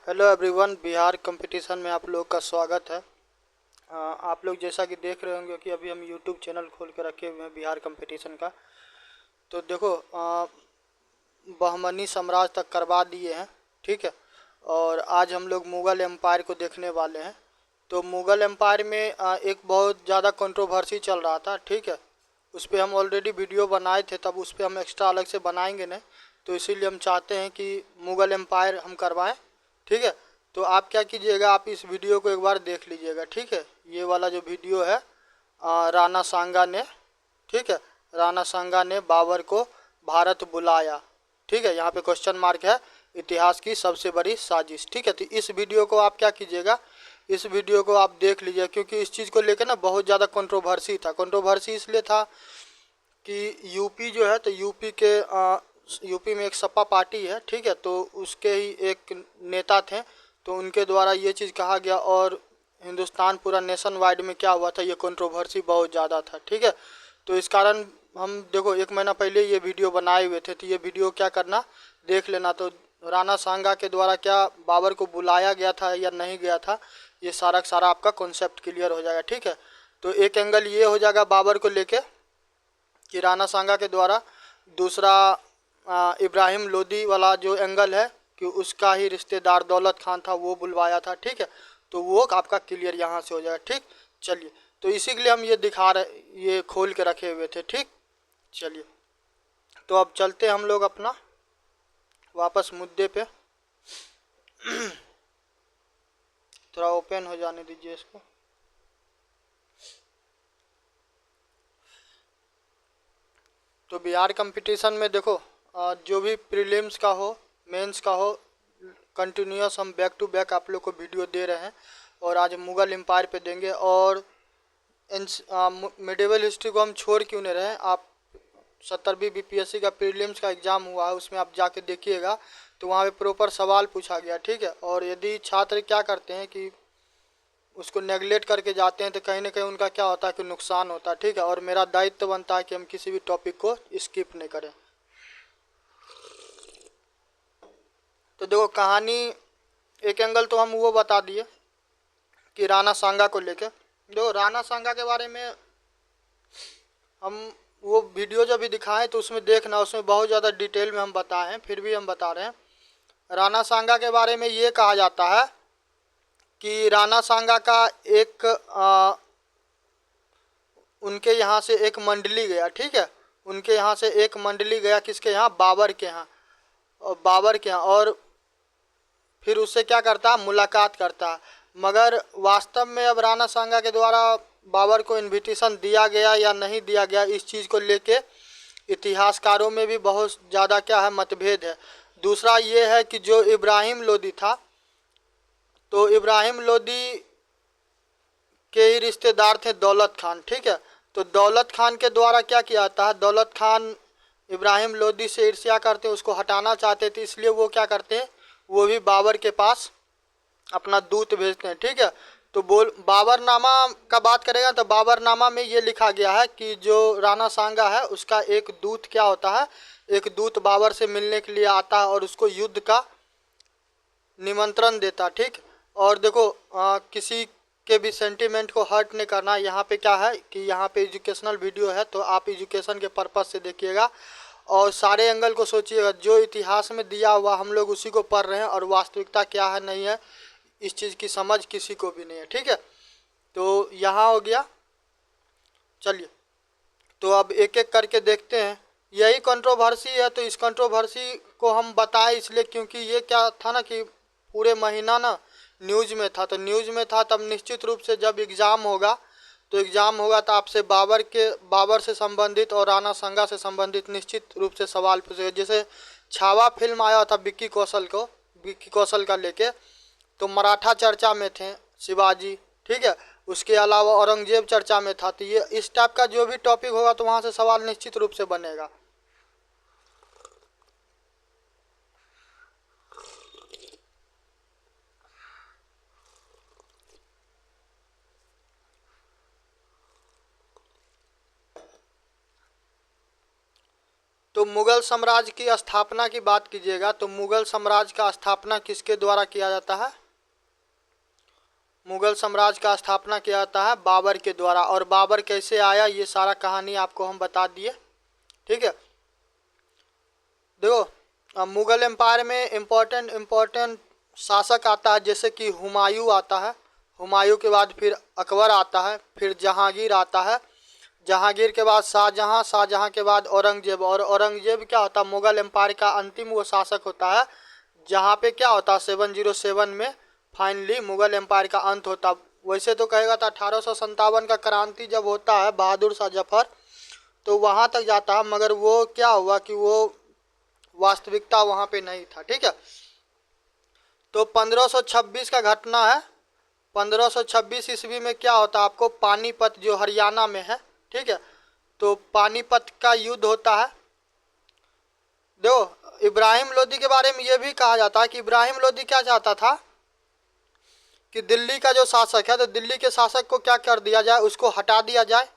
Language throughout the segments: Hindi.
हेलो एवरीवन, बिहार कंपटीशन में आप लोग का स्वागत है। आप लोग जैसा कि देख रहे होंगे कि अभी हम यूट्यूब चैनल खोल के रखे हुए हैं बिहार कंपटीशन का। तो देखो, बहमनी साम्राज्य तक करवा दिए हैं, ठीक है। और आज हम लोग मुग़ल एम्पायर को देखने वाले हैं। तो मुग़ल एम्पायर में एक बहुत ज़्यादा कंट्रोवर्सी चल रहा था, ठीक है। उस पर हम ऑलरेडी वीडियो बनाए थे, तब उस पर हम एक्स्ट्रा अलग से बनाएंगे नहीं। तो इसीलिए हम चाहते हैं कि मुग़ल एम्पायर हम करवाएं, ठीक है। तो आप क्या कीजिएगा, आप इस वीडियो को एक बार देख लीजिएगा, ठीक है। ये वाला जो वीडियो है, राणा सांगा ने, ठीक है, राणा सांगा ने बाबर को भारत बुलाया, ठीक है। यहाँ पे क्वेश्चन मार्क है, इतिहास की सबसे बड़ी साजिश, ठीक है। तो इस वीडियो को आप क्या कीजिएगा, इस वीडियो को आप देख लीजिए, क्योंकि इस चीज़ को लेकर ना बहुत ज़्यादा कंट्रोवर्सी था। कंट्रोवर्सी इसलिए था कि यूपी जो है, तो यूपी में एक सपा पार्टी है, ठीक है। तो उसके ही एक नेता थे, तो उनके द्वारा ये चीज़ कहा गया, और हिंदुस्तान पूरा नेशन वाइड में क्या हुआ था, ये कंट्रोवर्सी बहुत ज़्यादा था, ठीक है। तो इस कारण हम देखो 1 महीना पहले ये वीडियो बनाए हुए थे, तो ये वीडियो क्या करना, देख लेना। तो राणा सांगा के द्वारा क्या बाबर को बुलाया गया था या नहीं गया था, ये सारा का सारा आपका कॉन्सेप्ट क्लियर हो जाएगा, ठीक है। तो एक एंगल ये हो जाएगा बाबर को लेके कि राणा सांगा के द्वारा। दूसरा इब्राहिम लोदी वाला जो एंगल है कि उसका ही रिश्तेदार दौलत खान था, वो बुलवाया था, ठीक है। तो वो आपका क्लियर यहाँ से हो जाएगा, ठीक। चलिए, तो इसी के लिए हम ये दिखा रहे, ये खोल के रखे हुए थे, ठीक। चलिए, तो अब चलते हम लोग अपना वापस मुद्दे पे। थोड़ा ओपन हो जाने दीजिए इसको। तो बिहार कंपटीशन में देखो, जो भी प्रीलिम्स का हो, मेंस का हो, कंटिन्यूस हम बैक टू बैक आप लोग को वीडियो दे रहे हैं। और आज मुग़ल एम्पायर पे देंगे। और मिडिवल हिस्ट्री को हम छोड़ क्यों नहीं रहे, आप 70वीं बीपीएससी का प्रीलिम्स का एग्ज़ाम हुआ है, उसमें आप जाके देखिएगा, तो वहाँ पे प्रॉपर सवाल पूछा गया, ठीक है। और यदि छात्र क्या करते हैं कि उसको नेगलेक्ट करके जाते हैं, तो कहीं ना कहीं उनका क्या होता है कि नुकसान होता है, ठीक है। और मेरा दायित्व बनता है कि हम किसी भी टॉपिक को स्किप नहीं करें। तो देखो कहानी, एक एंगल तो हम वो बता दिए कि राणा सांगा को लेके। देखो राणा सांगा के बारे में हम वो वीडियो जब भी दिखाएं तो उसमें देखना, उसमें बहुत ज़्यादा डिटेल में हम बताए हैं, फिर भी हम बता रहे हैं। राणा सांगा के बारे में ये कहा जाता है कि राणा सांगा का एक उनके यहाँ से एक मंडली गया, ठीक है। उनके यहाँ से एक मंडली गया, किसके यहाँ, बाबर के यहाँ। और बाबर के यहाँ, और फिर उससे क्या करता है, मुलाकात करता है। मगर वास्तव में अब राणा सांगा के द्वारा बाबर को इनविटेशन दिया गया या नहीं दिया गया, इस चीज़ को लेके इतिहासकारों में भी बहुत ज़्यादा क्या है, मतभेद है। दूसरा ये है कि जो इब्राहिम लोदी था, तो इब्राहिम लोदी के ही रिश्तेदार थे दौलत खान, ठीक है। तो दौलत खान के द्वारा क्या किया जाता है, दौलत खान इब्राहिम लोदी से ईर्ष्या करते, उसको हटाना चाहते थे, इसलिए वो क्या करते हैं, वो भी बाबर के पास अपना दूत भेजते हैं, ठीक है। तो बाबरनामा का बात करेगा तो बाबरनामा में ये लिखा गया है कि जो राणा सांगा है उसका एक दूत क्या होता है, एक दूत बाबर से मिलने के लिए आता है और उसको युद्ध का निमंत्रण देता, ठीक। और देखो किसी के भी सेंटीमेंट को हर्ट नहीं करना। यहाँ पे क्या है कि यहाँ पे एजुकेशनल वीडियो है, तो आप एजुकेशन के पर्पज़ से देखिएगा और सारे एंगल को सोचिएगा। जो इतिहास में दिया हुआ हम लोग उसी को पढ़ रहे हैं, और वास्तविकता क्या है नहीं है, इस चीज़ की समझ किसी को भी नहीं है, ठीक है। तो यहाँ हो गया। चलिए, तो अब एक एक करके देखते हैं। यही कंट्रोवर्सी है, तो इस कंट्रोवर्सी को हम बताएं इसलिए क्योंकि ये क्या था ना कि पूरे महीना ना न्यूज़ में था। तो न्यूज़ में था, तब निश्चित रूप से जब एग्ज़ाम होगा, तो एग्ज़ाम होगा तो आपसे बाबर से संबंधित और राणा सांगा से संबंधित निश्चित रूप से सवाल पूछेगा। जैसे छावा फिल्म आया था विक्की कौशल का लेके, तो मराठा चर्चा में थे, शिवाजी, ठीक है। उसके अलावा औरंगजेब चर्चा में था। तो ये इस टाइप का जो भी टॉपिक होगा तो वहाँ से सवाल निश्चित रूप से बनेगा। तो तो मुगल साम्राज्य की स्थापना की बात कीजिएगा तो मुगल साम्राज्य का स्थापना किसके द्वारा किया जाता है? मुगल साम्राज्य का स्थापना किया जाता है बाबर के द्वारा। और बाबर कैसे आया ये सारा कहानी आपको हम बता दिए, ठीक है। देखो, अब मुगल एम्पायर में इम्पोर्टेंट शासक आता है, जैसे कि हुमायूं आता है, हुमायूं के बाद फिर अकबर आता है, फिर जहांगीर आता है, जहांगीर के बाद शाहजहां, शाहजहां के बाद औरंगजेब। और औरंगजेब क्या होता है? मुगल एम्पायर का अंतिम वो शासक होता है, जहाँ पे क्या होता है 707 में फाइनली मुगल एम्पायर का अंत होता। वैसे तो कहेगा था 1857 का क्रांति जब होता है बहादुर शाह जफर, तो वहाँ तक जाता है, मगर वो क्या हुआ कि वो वास्तविकता वहाँ पे नहीं था, ठीक है। तो 1526 का घटना है। 1526 ईस्वी में क्या होता है आपको? पानीपत जो हरियाणा में है, ठीक है, तो पानीपत का युद्ध होता है। देखो, इब्राहिम लोदी के बारे में ये भी कहा जाता है कि इब्राहिम लोदी क्या चाहता था कि दिल्ली का जो शासक है, तो दिल्ली के शासक को क्या कर दिया जाए, उसको हटा दिया जाए,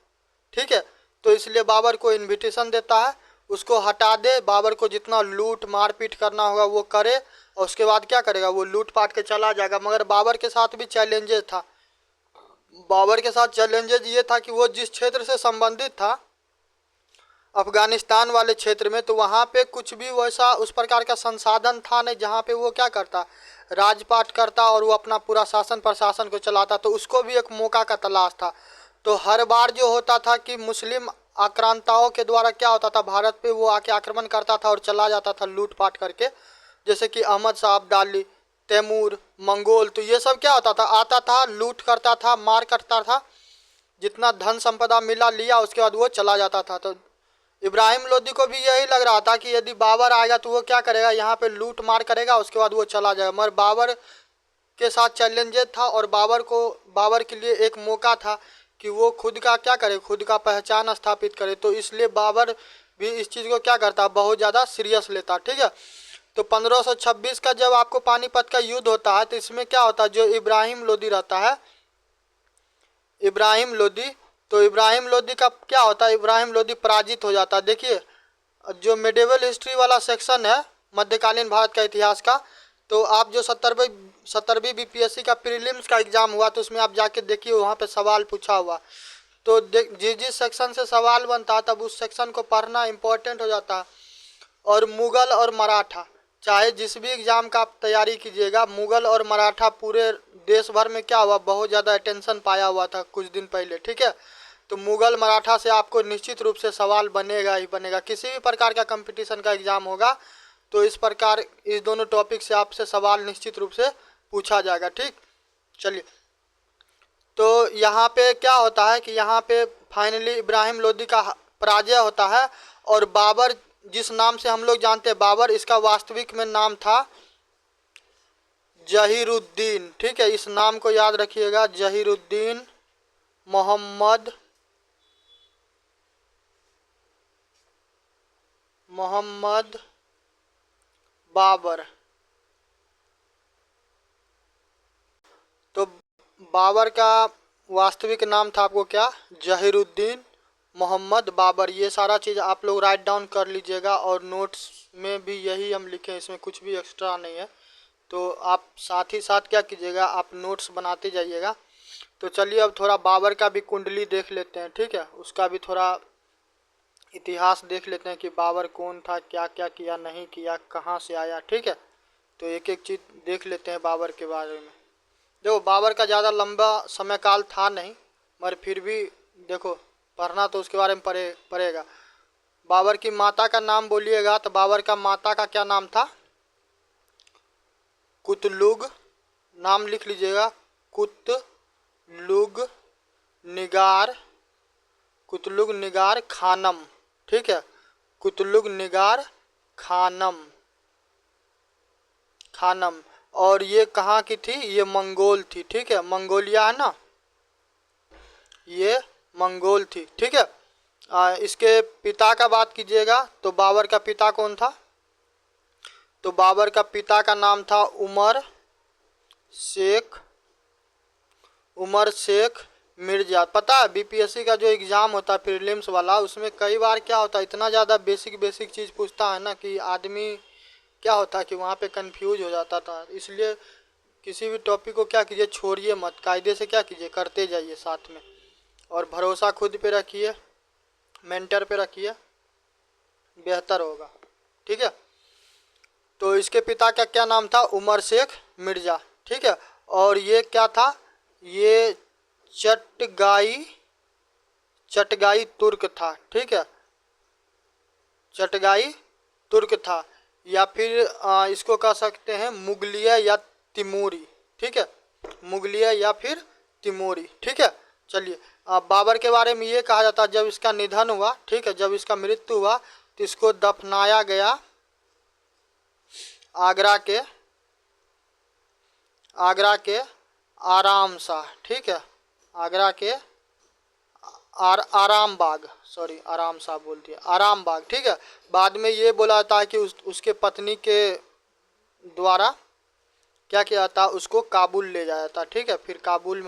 ठीक है। तो इसलिए बाबर को इनविटेशन देता है, उसको हटा दे, बाबर को जितना लूट मारपीट करना होगा वो करे, और उसके बाद क्या करेगा, वो लूट पाट के चला जाएगा। मगर बाबर के साथ भी चैलेंजेस था। बाबर के साथ चैलेंजेस ये था कि वो जिस क्षेत्र से संबंधित था, अफगानिस्तान वाले क्षेत्र में, तो वहाँ पे कुछ भी वैसा उस प्रकार का संसाधन था नहीं जहाँ पे वो क्या करता, राजपाट करता और वो अपना पूरा शासन प्रशासन को चलाता। तो उसको भी एक मौका का तलाश था। तो हर बार जो होता था कि मुस्लिम आक्रांताओं के द्वारा क्या होता था, भारत पे वो आके आक्रमण करता था और चला जाता था लूटपाट करके, जैसे कि अहमद शाह अब्दाली, तैमूर, मंगोल। तो ये सब क्या होता था, आता था, लूट करता था, मार करता था, जितना धन संपदा मिला लिया, उसके बाद वो चला जाता था। तो इब्राहिम लोदी को भी यही लग रहा था कि यदि बाबर आएगा तो वो क्या करेगा, यहाँ पे लूट मार करेगा, उसके बाद वो चला जाएगा। मगर बाबर के साथ चैलेंजेस था, और बाबर के लिए एक मौका था कि वो खुद का क्या करे, खुद का पहचान स्थापित करे। तो इसलिए बाबर भी इस चीज़ को क्या करता, बहुत ज़्यादा सीरियस लेता, ठीक है। तो 1526 का जब आपको पानीपत का युद्ध होता है, तो इसमें क्या होता है, जो इब्राहिम लोदी रहता है, इब्राहिम लोदी, तो इब्राहिम लोदी का क्या होता है, इब्राहिम लोदी पराजित हो जाता है। देखिए, जो मिडिवल हिस्ट्री वाला सेक्शन है मध्यकालीन भारत का इतिहास का, तो आप जो 70वीं बीपीएससी का प्रीलिम्स का एग्जाम हुआ, तो उसमें आप जाके देखिए, वहाँ पे सवाल पूछा हुआ। तो जिस सेक्शन से सवाल बनता है, तब उस सेक्शन को पढ़ना इम्पोर्टेंट हो जाता है। और मुगल और मराठा, चाहे जिस भी एग्ज़ाम का आप तैयारी कीजिएगा, मुगल और मराठा पूरे देश भर में क्या हुआ, बहुत ज़्यादा अटेंशन पाया हुआ था कुछ दिन पहले, ठीक है। तो मुगल मराठा से आपको निश्चित रूप से सवाल बनेगा ही बनेगा। किसी भी प्रकार का कंपटीशन का एग्ज़ाम होगा तो इस प्रकार इस दोनों टॉपिक से आपसे सवाल निश्चित रूप से पूछा जाएगा, ठीक। चलिए, तो यहाँ पे क्या होता है कि यहाँ पे फाइनली इब्राहिम लोदी का पराजय होता है, और बाबर, जिस नाम से हम लोग जानते हैं बाबर, इसका वास्तविक में नाम था जहीरुद्दीन, ठीक है। इस नाम को याद रखिएगा, जहीरुद्दीन मोहम्मद बाबर। तो बाबर का वास्तविक नाम था आपको क्या, जहीरुद्दीन मोहम्मद बाबर। ये सारा चीज़ आप लोग राइट डाउन कर लीजिएगा, और नोट्स में भी यही हम लिखे हैं, इसमें कुछ भी एक्स्ट्रा नहीं है। तो आप साथ ही साथ क्या कीजिएगा, आप नोट्स बनाते जाइएगा। तो चलिए, अब थोड़ा बाबर का भी कुंडली देख लेते हैं, ठीक है। उसका भी थोड़ा इतिहास देख लेते हैं कि बाबर कौन था, क्या क्या किया, नहीं किया, कहाँ से आया, ठीक है। तो एक एक चीज़ देख लेते हैं बाबर के बारे में। देखो, बाबर का ज़्यादा लंबा समय काल था नहीं, मगर फिर भी देखो, पढ़ना तो उसके बारे में पड़ेगा। बाबर की माता का नाम बोलिएगा, तो बाबर का माता का क्या नाम था, कुतलुग, नाम लिख लीजिएगा, कुतलुग निगार खानम, ठीक है, कुतलुग निगार खानम। और ये कहाँ की थी, ये मंगोल थी, ठीक है, मंगोलिया है ना, ये मंगोल थी, ठीक है। इसके पिता का बात कीजिएगा, तो बाबर का पिता कौन था, तो बाबर का पिता का नाम था उमर शेख मिर्जा। पता है बीपीएससी का जो एग्ज़ाम होता है प्रीलिम्स वाला, उसमें कई बार क्या होता है, इतना ज़्यादा बेसिक बेसिक चीज़ पूछता है ना कि आदमी क्या होता है कि वहाँ पे कंफ्यूज हो जाता था। इसलिए किसी भी टॉपिक को क्या कीजिए, छोड़िए मत, कायदे से क्या कीजिए, करते जाइए साथ में। और भरोसा खुद पे रखिए, मेंटर पे रखिए, बेहतर होगा। ठीक है। तो इसके पिता का क्या नाम था, उमर शेख मिर्ज़ा। ठीक है। और ये क्या था, ये चटगाई चटगाई तुर्क था। ठीक है, चटगाई तुर्क था, या फिर इसको कह सकते हैं मुगलिया या तिमूरी। ठीक है, मुगलिया या फिर तिमूरी। ठीक है। चलिए, बाबर के बारे में ये कहा जाता है, जब इसका निधन हुआ, ठीक है, जब इसका मृत्यु हुआ तो इसको दफनाया गया आगरा के आराम शाह। ठीक है, आगरा के आराम बाग, सॉरी आराम शाह बोल दिया, आराम बाग। ठीक है। बाद में ये बोला जाता है कि उसके पत्नी के द्वारा क्या किया जाता, उसको काबुल ले जाया जाता। ठीक है, फिर काबुल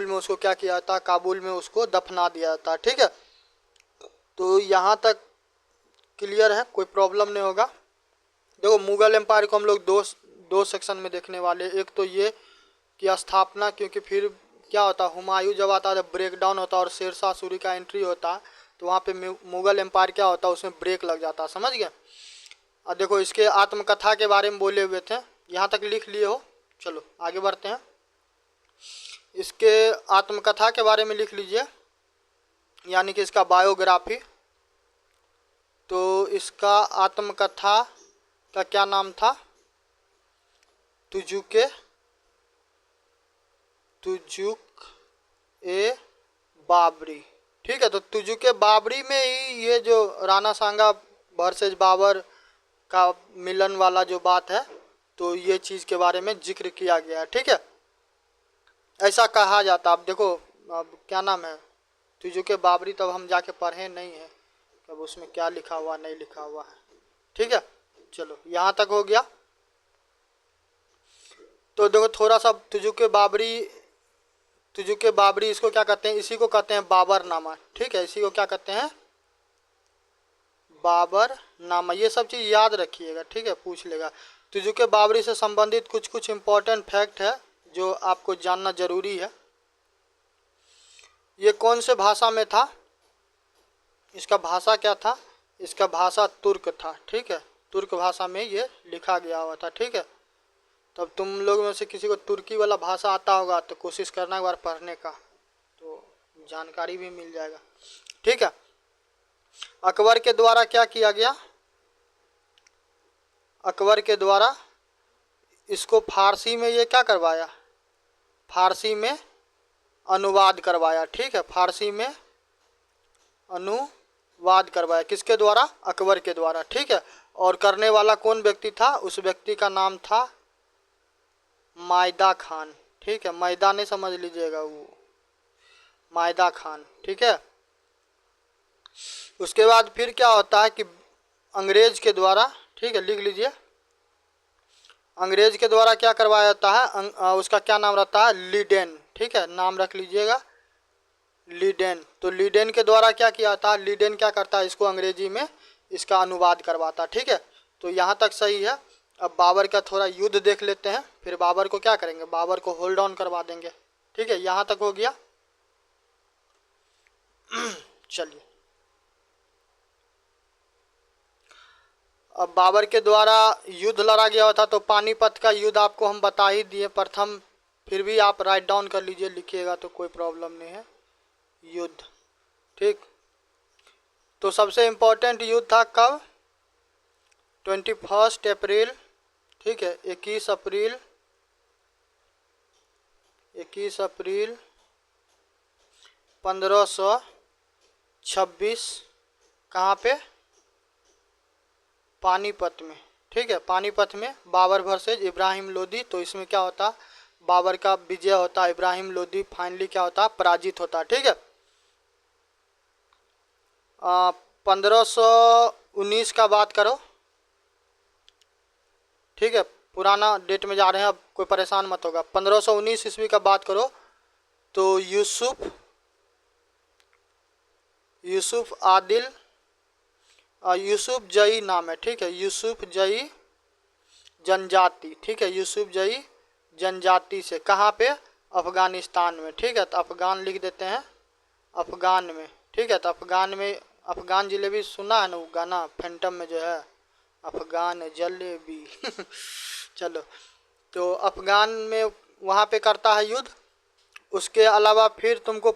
में उसको क्या किया जाता, काबुल में उसको दफना दिया जाता। ठीक है। तो यहाँ तक क्लियर है, कोई प्रॉब्लम नहीं होगा। देखो, मुगल एम्पायर को हम लोग दो सेक्शन में देखने वाले। एक तो ये कि स्थापना, क्योंकि फिर क्या होता, हुमायूं जब आता है ब्रेक डाउन होता है और शेरशाह सूरी का एंट्री होता है, तो वहाँ पे मुगल एम्पायर क्या होता है, उसमें ब्रेक लग जाता है। समझ गए। और देखो, इसके आत्मकथा के बारे में बोले हुए थे, यहाँ तक लिख लिए हो। चलो आगे बढ़ते हैं। इसके आत्मकथा के बारे में लिख लीजिए, यानी कि इसका बायोग्राफी। तो इसका आत्मकथा का क्या नाम था, तुजुक ए बाबरी। ठीक है। तो तुजुक बाबरी में ही ये जो राणा सांगा वर्सेस बाबर का मिलन वाला जो बात है, तो ये चीज़ के बारे में जिक्र किया गया है। ठीक है, ऐसा कहा जाता। अब देखो, अब क्या नाम है, तुजुक बाबरी, तब हम जाके पढ़े नहीं है, अब उसमें क्या लिखा हुआ नहीं लिखा हुआ है। ठीक है। चलो यहाँ तक हो गया। तो देखो थोड़ा सा तुजुक बाबरी इसको क्या कहते हैं, इसी को कहते हैं बाबरनामा। ठीक है, इसी को क्या कहते हैं, बाबरनामा। ये सब चीज़ याद रखिएगा। ठीक है, पूछ लेगा। तुजुक बाबरी से संबंधित कुछ कुछ इम्पोर्टेंट फैक्ट है जो आपको जानना जरूरी है। ये कौन से भाषा में था, इसका भाषा क्या था, इसका भाषा तुर्क था। ठीक है, तुर्क भाषा में ये लिखा गया हुआ था। ठीक है। तब तुम लोग में से किसी को तुर्की वाला भाषा आता होगा तो कोशिश करना एक बार पढ़ने का, तो जानकारी भी मिल जाएगा। ठीक है। अकबर के द्वारा क्या किया गया, अकबर के द्वारा इसको फारसी में ये क्या करवाया, फारसी में अनुवाद करवाया। ठीक है, फारसी में अनुवाद करवाया, किसके द्वारा, अकबर के द्वारा। ठीक है। और करने वाला कौन व्यक्ति था, उस व्यक्ति का नाम था मायदा खान। ठीक है, मैदा नहीं समझ लीजिएगा, वो मायदा खान। ठीक है। उसके बाद फिर क्या होता है कि अंग्रेज के द्वारा, ठीक है लिख लीजिए, अंग्रेज के द्वारा क्या करवाया जाता है, उसका क्या नाम रहता है, लीडेन। ठीक है, नाम रख लीजिएगा, लीडेन। तो लीडेन के द्वारा क्या किया जाता है, लीडेन क्या करता है, इसको अंग्रेजी में इसका अनुवाद करवाता। ठीक है। तो यहाँ तक सही है। अब बाबर का थोड़ा युद्ध देख लेते हैं, फिर बाबर को क्या करेंगे, बाबर को होल्ड ऑन करवा देंगे। ठीक है, यहाँ तक हो गया। चलिए, अब बाबर के द्वारा युद्ध लड़ा गया था, तो पानीपत का युद्ध आपको हम बता ही दिए प्रथम, फिर भी आप राइट डाउन कर लीजिए, लिखिएगा तो कोई प्रॉब्लम नहीं है। युद्ध, ठीक। तो सबसे इम्पोर्टेंट युद्ध था कब, 21 अप्रैल। ठीक है, 21 अप्रैल 1526, कहाँ पे, पानीपत में। ठीक है, पानीपत में बाबर वर्सेज इब्राहिम लोदी। तो इसमें क्या होता, बाबर का विजय होता, इब्राहिम लोदी फाइनली क्या होता, पराजित होता। ठीक है। 1519 का बात करो। ठीक है, पुराना डेट में जा रहे हैं, अब कोई परेशान मत होगा। 1519 ईस्वी का बात करो, तो यूसुफ आदिल यूसुफ जई नाम है, ठीक है, यूसुफ जई जनजाति, ठीक है, यूसुफ जई जनजाति से, कहाँ पे, अफगानिस्तान में, ठीक है। तो अफगान लिख देते हैं, अफगान में, ठीक है। तो अफगान में, अफगान जलेबी सुना है ना वो गाना फैंटम में जो है, अफगान जलेबी चलो, तो अफगान में वहाँ पे करता है युद्ध। उसके अलावा फिर तुमको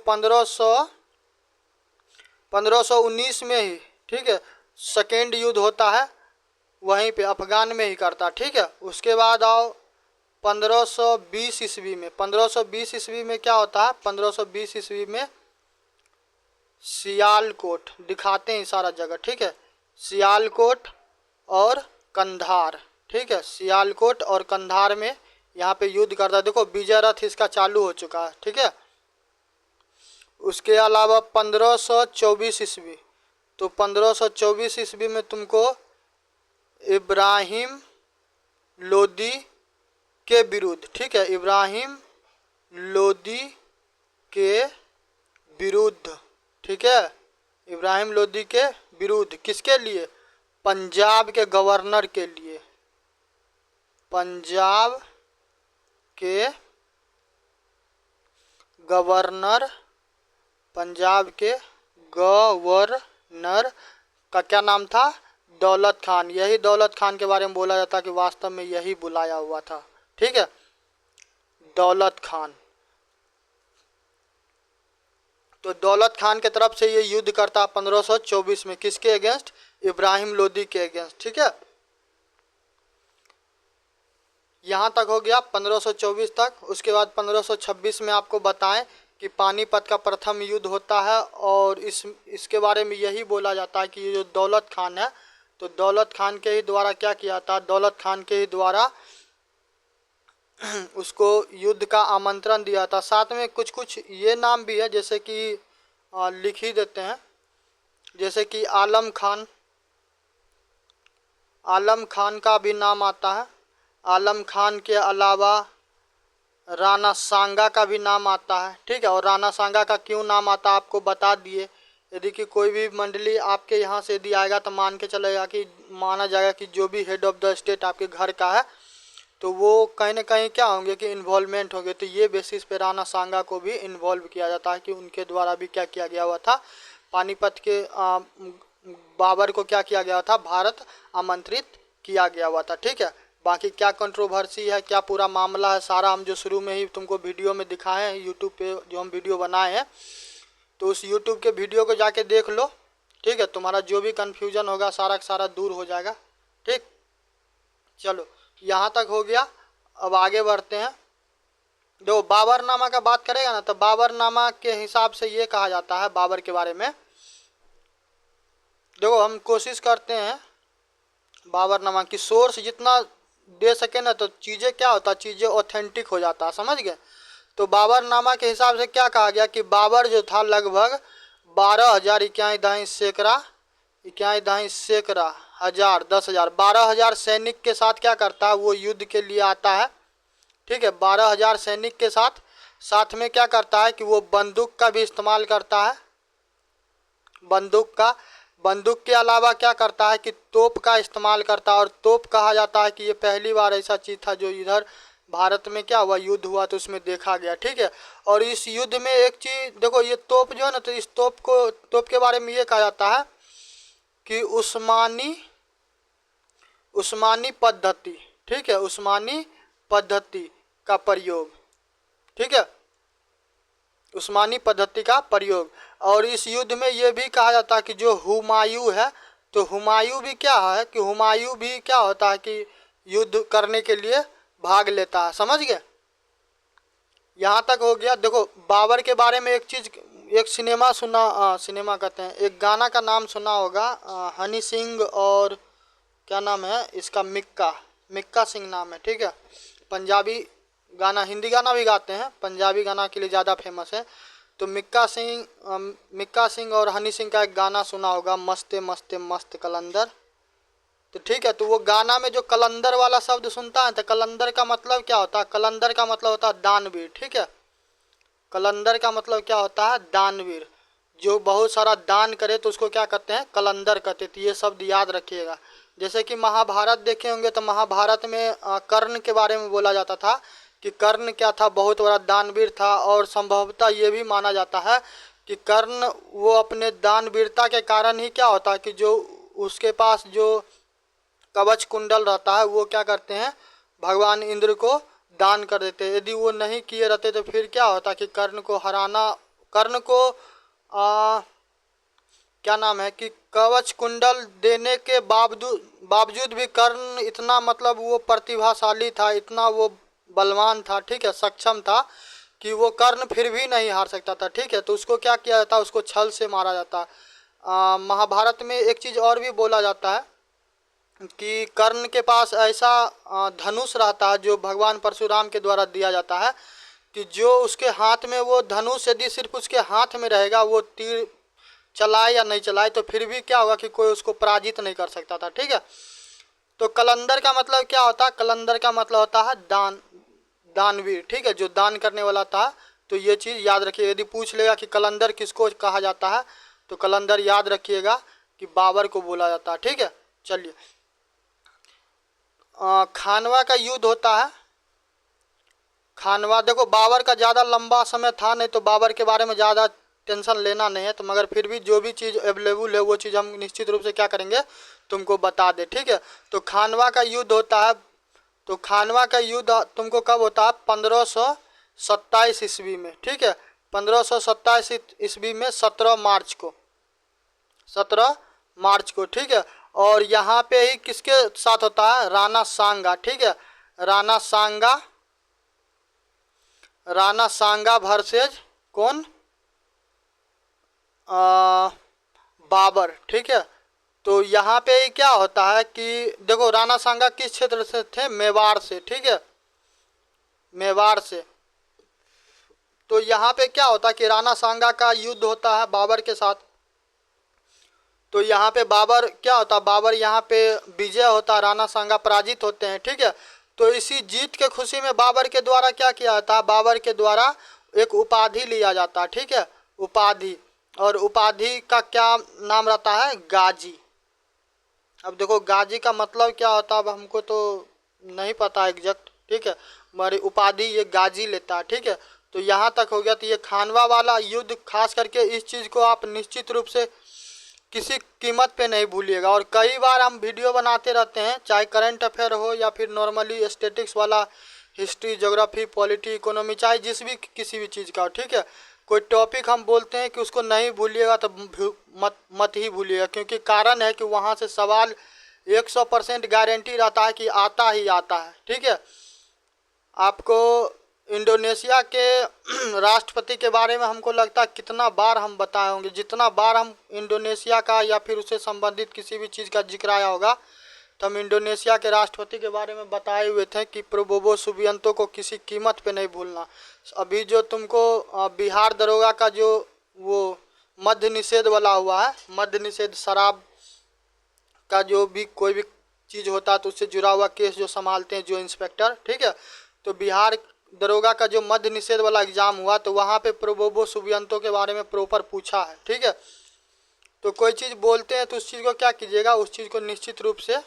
1519 में ही, ठीक है, सेकेंड युद्ध होता है, वहीं पे अफगान में ही करता, ठीक है। उसके बाद आओ 1520 ईस्वी में। 1520 ईस्वी में क्या होता है, 1520 ईस्वी में सियालकोट, दिखाते हैं सारा जगह, ठीक है, सियालकोट और कंधार, ठीक है, सियालकोट और कंधार में यहाँ पे युद्ध करता है। देखो विजय रथ इसका चालू हो चुका है, ठीक है। उसके अलावा 1524 ईस्वी, तो 1524 ईस्वी में तुमको इब्राहिम लोदी के विरुद्ध, ठीक है, इब्राहिम लोदी के विरुद्ध, ठीक है, इब्राहिम लोदी के विरुद्ध, किसके लिए, पंजाब के गवर्नर के लिए, पंजाब के गवर्नर, पंजाब के गवर्नर का क्या नाम था, दौलत खान। यही दौलत खान के बारे में बोला जाता है कि वास्तव में यही बुलाया हुआ था, ठीक है, दौलत खान। तो दौलत खान के तरफ से ये युद्ध करता 1524 में, किसके अगेंस्ट, इब्राहिम लोदी के अगेंस्ट, ठीक है। यहाँ तक हो गया 1524 तक। उसके बाद 1526 में आपको बताएं कि पानीपत का प्रथम युद्ध होता है, और इसके बारे में यही बोला जाता है कि ये जो दौलत खान है, तो दौलत खान के ही द्वारा क्या किया था, दौलत खान के ही द्वारा उसको युद्ध का आमंत्रण दिया था। साथ में कुछ कुछ ये नाम भी है, जैसे कि लिख ही देते हैं, जैसे कि आलम खान, आलम खान का भी नाम आता है। आलम खान के अलावा राणा सांगा का भी नाम आता है, ठीक है। और राणा सांगा का क्यों नाम आता है आपको बता दिए। यदि कि कोई भी मंडली आपके यहाँ से यदि आएगा तो मान के चलेगा कि, माना जाएगा कि जो भी हेड ऑफ द स्टेट आपके घर का है, तो वो कहीं ना कहीं क्या होंगे कि इन्वॉल्वमेंट होंगे। तो ये बेसिस पे राणा सांगा को भी इन्वॉल्व किया जाता है कि उनके द्वारा भी क्या किया गया हुआ था, पानीपत के बाबर को क्या किया गया था, भारत आमंत्रित किया गया हुआ था, ठीक है। बाकी क्या कंट्रोवर्सी है, क्या पूरा मामला है, सारा हम जो शुरू में ही तुमको वीडियो में दिखाए हैं, यूट्यूब पे जो हम वीडियो बनाए हैं, तो उस यूट्यूब के वीडियो को जाके देख लो, ठीक है। तुम्हारा जो भी कन्फ्यूजन होगा सारा का सारा दूर हो जाएगा, ठीक। चलो यहाँ तक हो गया। अब आगे बढ़ते हैं। जो बाबरनामा का बात करेगा ना, तो बाबरनामा के हिसाब से ये कहा जाता है बाबर के बारे में, देखो हम कोशिश करते हैं बाबरनामा की सोर्स जितना दे सके ना, तो चीज़ें क्या होता है, चीज़ें ऑथेंटिक हो जाता है, समझ गए। तो बाबरनामा के हिसाब से क्या कहा गया कि बाबर जो था लगभग 12,000 इक्याई सैकड़ा हजार 10,000 12,000 सैनिक के साथ क्या करता है, वो युद्ध के लिए आता है, ठीक है। 12,000 सैनिक के साथ में क्या करता है कि वो बंदूक का भी इस्तेमाल करता है, बंदूक के अलावा क्या करता है कि तोप का इस्तेमाल करता है। और तोप कहा जाता है कि ये पहली बार ऐसा चीज़ था जो इधर भारत में क्या हुआ, युद्ध हुआ तो उसमें देखा गया, ठीक है। और इस युद्ध में एक चीज़ देखो, ये तोप जो है ना, तो इस तोप के बारे में ये कहा जाता है कि उस्मानी पद्धति, ठीक है, उस्मानी पद्धति का प्रयोग, ठीक है, उस्मानी पद्धति का प्रयोग। और इस युद्ध में ये भी कहा जाता है कि जो हुमायूं है, तो हुमायूं भी क्या है कि हुमायूं भी क्या होता है कि युद्ध करने के लिए भाग लेता है, समझ गए। यहाँ तक हो गया। देखो बाबर के बारे में एक चीज़, एक सिनेमा कहते हैं, एक गाना का नाम सुना होगा, हनी सिंह और क्या नाम है इसका, मिक्का सिंह नाम है, ठीक है। पंजाबी गाना, हिंदी गाना भी गाते हैं, पंजाबी गाना के लिए ज़्यादा फेमस है। तो मिक्का सिंह और हनी सिंह का एक गाना सुना होगा, मस्ते मस्ते मस्त कलंदर, तो ठीक है। तो वो गाना में जो कलंदर वाला शब्द सुनता है, तो कलंदर का मतलब क्या होता है, कलंदर का मतलब होता है दानवीर, ठीक है। कलंदर का मतलब क्या होता है? दानवीर। जो बहुत सारा दान करे तो उसको क्या कहते हैं? कलंदर कहते हैं। तो ये शब्द याद रखिएगा। जैसे कि महाभारत देखे होंगे तो महाभारत में कर्ण के बारे में बोला जाता था कि कर्ण क्या था? बहुत बड़ा दानवीर था। और संभवतः ये भी माना जाता है कि कर्ण वो अपने दानवीरता के कारण ही क्या होता है कि जो उसके पास जो कवच कुंडल रहता है वो क्या करते हैं? भगवान इंद्र को दान कर देते हैं। यदि वो नहीं किए रहते तो फिर क्या होता कि कर्ण को हराना, कर्ण को क्या नाम है कि कवच कुंडल देने के बावजूद भी कर्ण इतना मतलब वो प्रतिभाशाली था, इतना वो बलवान था, ठीक है, सक्षम था कि वो कर्ण फिर भी नहीं हार सकता था, ठीक है। तो उसको क्या किया जाता? उसको छल से मारा जाता। महाभारत में एक चीज़ और भी बोला जाता है कि कर्ण के पास ऐसा धनुष रहता है जो भगवान परशुराम के द्वारा दिया जाता है कि जो उसके हाथ में वो धनुष यदि सिर्फ उसके हाथ में रहेगा, वो तीर चलाए या नहीं चलाए तो फिर भी क्या होगा कि कोई उसको पराजित नहीं कर सकता था, ठीक है। तो कलंदर का मतलब क्या होता है? कलंदर का मतलब होता है दानवीर, ठीक है, जो दान करने वाला था। तो ये चीज़ याद रखिए। यदि पूछ लेगा कि कलंदर किसको कहा जाता है तो कलंदर याद रखिएगा कि बाबर को बोला जाता है, ठीक है। चलिए, खानवा का युद्ध होता है। खानवा देखो बाबर का ज़्यादा लंबा समय था नहीं तो बाबर के बारे में ज़्यादा टेंशन लेना नहीं है। तो मगर फिर भी जो भी चीज़ अवेलेबल है वो चीज़ हम निश्चित रूप से क्या करेंगे? तुमको बता दे, ठीक है। तो खानवा का युद्ध होता है। तो खानवा का युद्ध तुमको कब होता है? 1527 ईस्वी में, ठीक है। 1527 ईस्वी में 17 मार्च को, 17 मार्च को, ठीक है। और यहाँ पे ही किसके साथ होता है? राणा सांगा, ठीक है। राणा सांगा वर्सेज कौन? बाबर, ठीक है। तो यहाँ पे क्या होता है कि देखो राणा सांगा किस क्षेत्र से थे? मेवाड़ से, ठीक है, मेवाड़ से। तो यहाँ पे क्या होता है कि राणा सांगा का युद्ध होता है बाबर के साथ। तो यहाँ पे बाबर क्या होता है? बाबर यहाँ पे विजय होता है, राणा सांगा पराजित होते हैं, ठीक है। तो इसी जीत के खुशी में बाबर के द्वारा क्या किया जाता है? बाबर के द्वारा एक उपाधि लिया जाता है, ठीक है, उपाधि। और उपाधि का क्या नाम रहता है? गाजी। अब देखो गाजी का मतलब क्या होता है अब हमको तो नहीं पता एग्जैक्ट, ठीक है, मगर उपाधि ये गाजी लेता है, ठीक है। तो यहाँ तक हो गया। तो ये खानवा वाला युद्ध खास करके इस चीज़ को आप निश्चित रूप से किसी कीमत पे नहीं भूलिएगा। और कई बार हम वीडियो बनाते रहते हैं, चाहे करंट अफेयर हो या फिर नॉर्मली स्टैटिक्स वाला, हिस्ट्री, ज्योग्राफी, पॉलिटी, इकोनॉमी, चाहे जिस भी किसी भी चीज़ का हो, ठीक है। कोई टॉपिक हम बोलते हैं कि उसको नहीं भूलिएगा तो मत ही भूलिएगा, क्योंकि कारण है कि वहाँ से सवाल 100% गारंटी रहता है कि आता ही आता है, ठीक है। आपको इंडोनेशिया के राष्ट्रपति के बारे में हमको लगता है कितना बार हम बताए होंगे, जितना बार हम इंडोनेशिया का या फिर उससे संबंधित किसी भी चीज़ का जिक्र आया होगा तो हम इंडोनेशिया के राष्ट्रपति के बारे में बताए हुए थे कि प्रोबोवो सुबियांतो को किसी कीमत पे नहीं भूलना। अभी जो तुमको बिहार दरोगा का जो वो मद्य निषेध वाला हुआ है, मद्य निषेध, शराब का जो भी कोई भी चीज़ होता है तो उससे जुड़ा हुआ केस जो संभालते हैं जो इंस्पेक्टर, ठीक है। तो बिहार दरोगा का जो मद्य निषेध वाला एग्ज़ाम हुआ तो वहाँ पे प्रोबोवो सुबियांतो के बारे में प्रॉपर पूछा है, ठीक है। तो कोई चीज़ बोलते हैं तो उस चीज़ को क्या कीजिएगा? उस चीज़ को निश्चित रूप से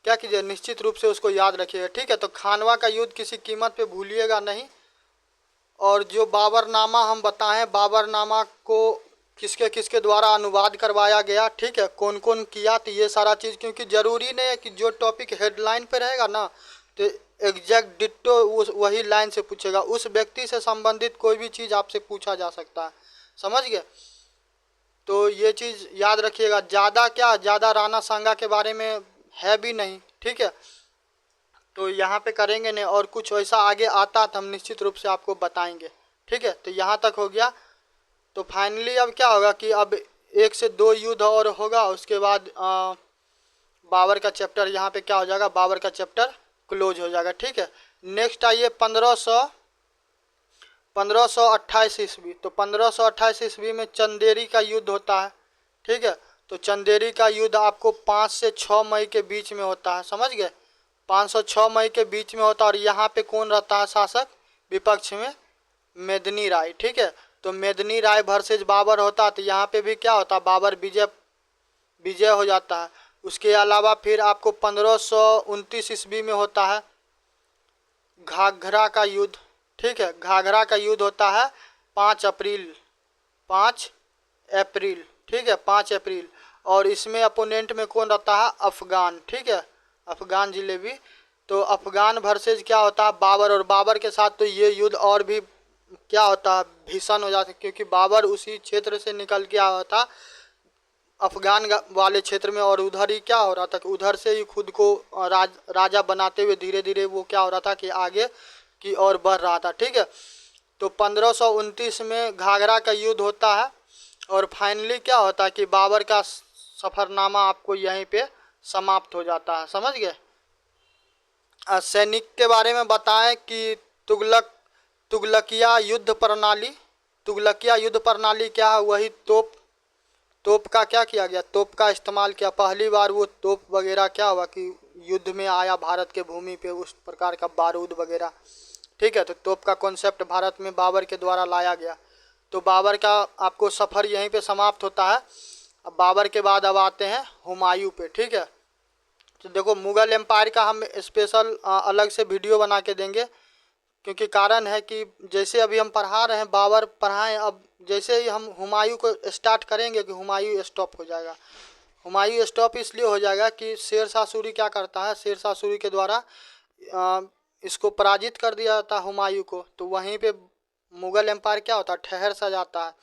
क्या कीजिए? निश्चित रूप से उसको याद रखिएगा, ठीक है। तो खानवा का युद्ध किसी कीमत पे भूलिएगा नहीं। और जो बाबरनामा हम बताएं, बाबरनामा को किसके किसके द्वारा अनुवाद करवाया गया, ठीक है, कौन कौन किया, तो ये सारा चीज़, क्योंकि ज़रूरी नहीं है कि जो टॉपिक हेडलाइन पे रहेगा ना तो एग्जैक्ट डिट्टो उस वही लाइन से पूछेगा। उस व्यक्ति से संबंधित कोई भी चीज़ आपसे पूछा जा सकता है, समझ गए। तो ये चीज़ याद रखिएगा। ज़्यादा राणा सांगा के बारे में है भी नहीं, ठीक है। तो यहाँ पे करेंगे नहीं, और कुछ वैसा आगे आता तो हम निश्चित रूप से आपको बताएंगे, ठीक है। तो यहाँ तक हो गया। तो फाइनली अब क्या होगा कि अब 1 से 2 युद्ध और होगा, उसके बाद बाबर का चैप्टर यहाँ पे क्या हो जाएगा? बाबर का चैप्टर क्लोज हो जाएगा, ठीक है। नेक्स्ट आइए 1528 ईस्वी। तो 1528 ईस्वी में चंदेरी का युद्ध होता है, ठीक है। तो चंदेरी का युद्ध आपको 5 से 6 मई के बीच में होता है, समझ गए, 5 से 6 मई के बीच में होता है। और यहाँ पे कौन रहता है शासक? विपक्ष में मेदिनी राय, ठीक है। तो मेदिनी राय वर्सेज बाबर होता, तो यहाँ पे भी क्या होता, बाबर विजय विजय हो जाता है। उसके अलावा फिर आपको 1529 ईस्वी में होता है घाघरा का युद्ध, ठीक है। घाघरा का युद्ध होता है 5 अप्रैल, 5 अप्रैल, ठीक है, 5 अप्रैल। और इसमें अपोनेंट में कौन रहता है, अफगान, ठीक है, अफगान जिलेबी। तो अफगान वर्सेज क्या होता है, बाबर। और बाबर के साथ तो ये युद्ध और भी क्या होता है, भीषण हो जाता है, क्योंकि बाबर उसी क्षेत्र से निकल के आया था अफगान वाले क्षेत्र में, और उधर ही क्या हो रहा था कि उधर से ही खुद को राजा बनाते हुए धीरे धीरे वो क्या हो रहा था कि आगे की ओर बढ़ रहा था, ठीक है। तो 1529 में घाघरा का युद्ध होता है, और फाइनली क्या होता है कि बाबर का सफरनामा आपको यहीं पे समाप्त हो जाता है, समझ गए। सैनिक के बारे में बताएं कि तुगलकिया युद्ध प्रणाली, तुगलकिया युद्ध प्रणाली क्या है, वही तोप का क्या किया गया, तोप का इस्तेमाल किया। पहली बार वो तोप वगैरह क्या हुआ कि युद्ध में आया भारत के भूमि पे, उस प्रकार का बारूद वगैरह, ठीक है। तो तोप का कॉन्सेप्ट भारत में बाबर के द्वारा लाया गया। तो बाबर का आपको सफ़र यहीं पे समाप्त होता है। अब बाबर के बाद अब आते हैं हुमायूं पे, ठीक है। तो देखो मुग़ल एम्पायर का हम स्पेशल अलग से वीडियो बना के देंगे, क्योंकि कारण है कि जैसे अभी हम पढ़ा रहे हैं बाबर पढ़ाएं, अब जैसे ही हम हुमायूं को स्टार्ट करेंगे कि हुमायूं स्टॉप हो जाएगा। हुमायूं स्टॉप इसलिए हो जाएगा कि शेर शाह सूरी क्या करता है, शेर शाह सूरी के द्वारा इसको पराजित कर दिया जाता है हुमायूं को। तो वहीं पे मुग़ल एम्पायर क्या होता है, ठहर सा जाता है।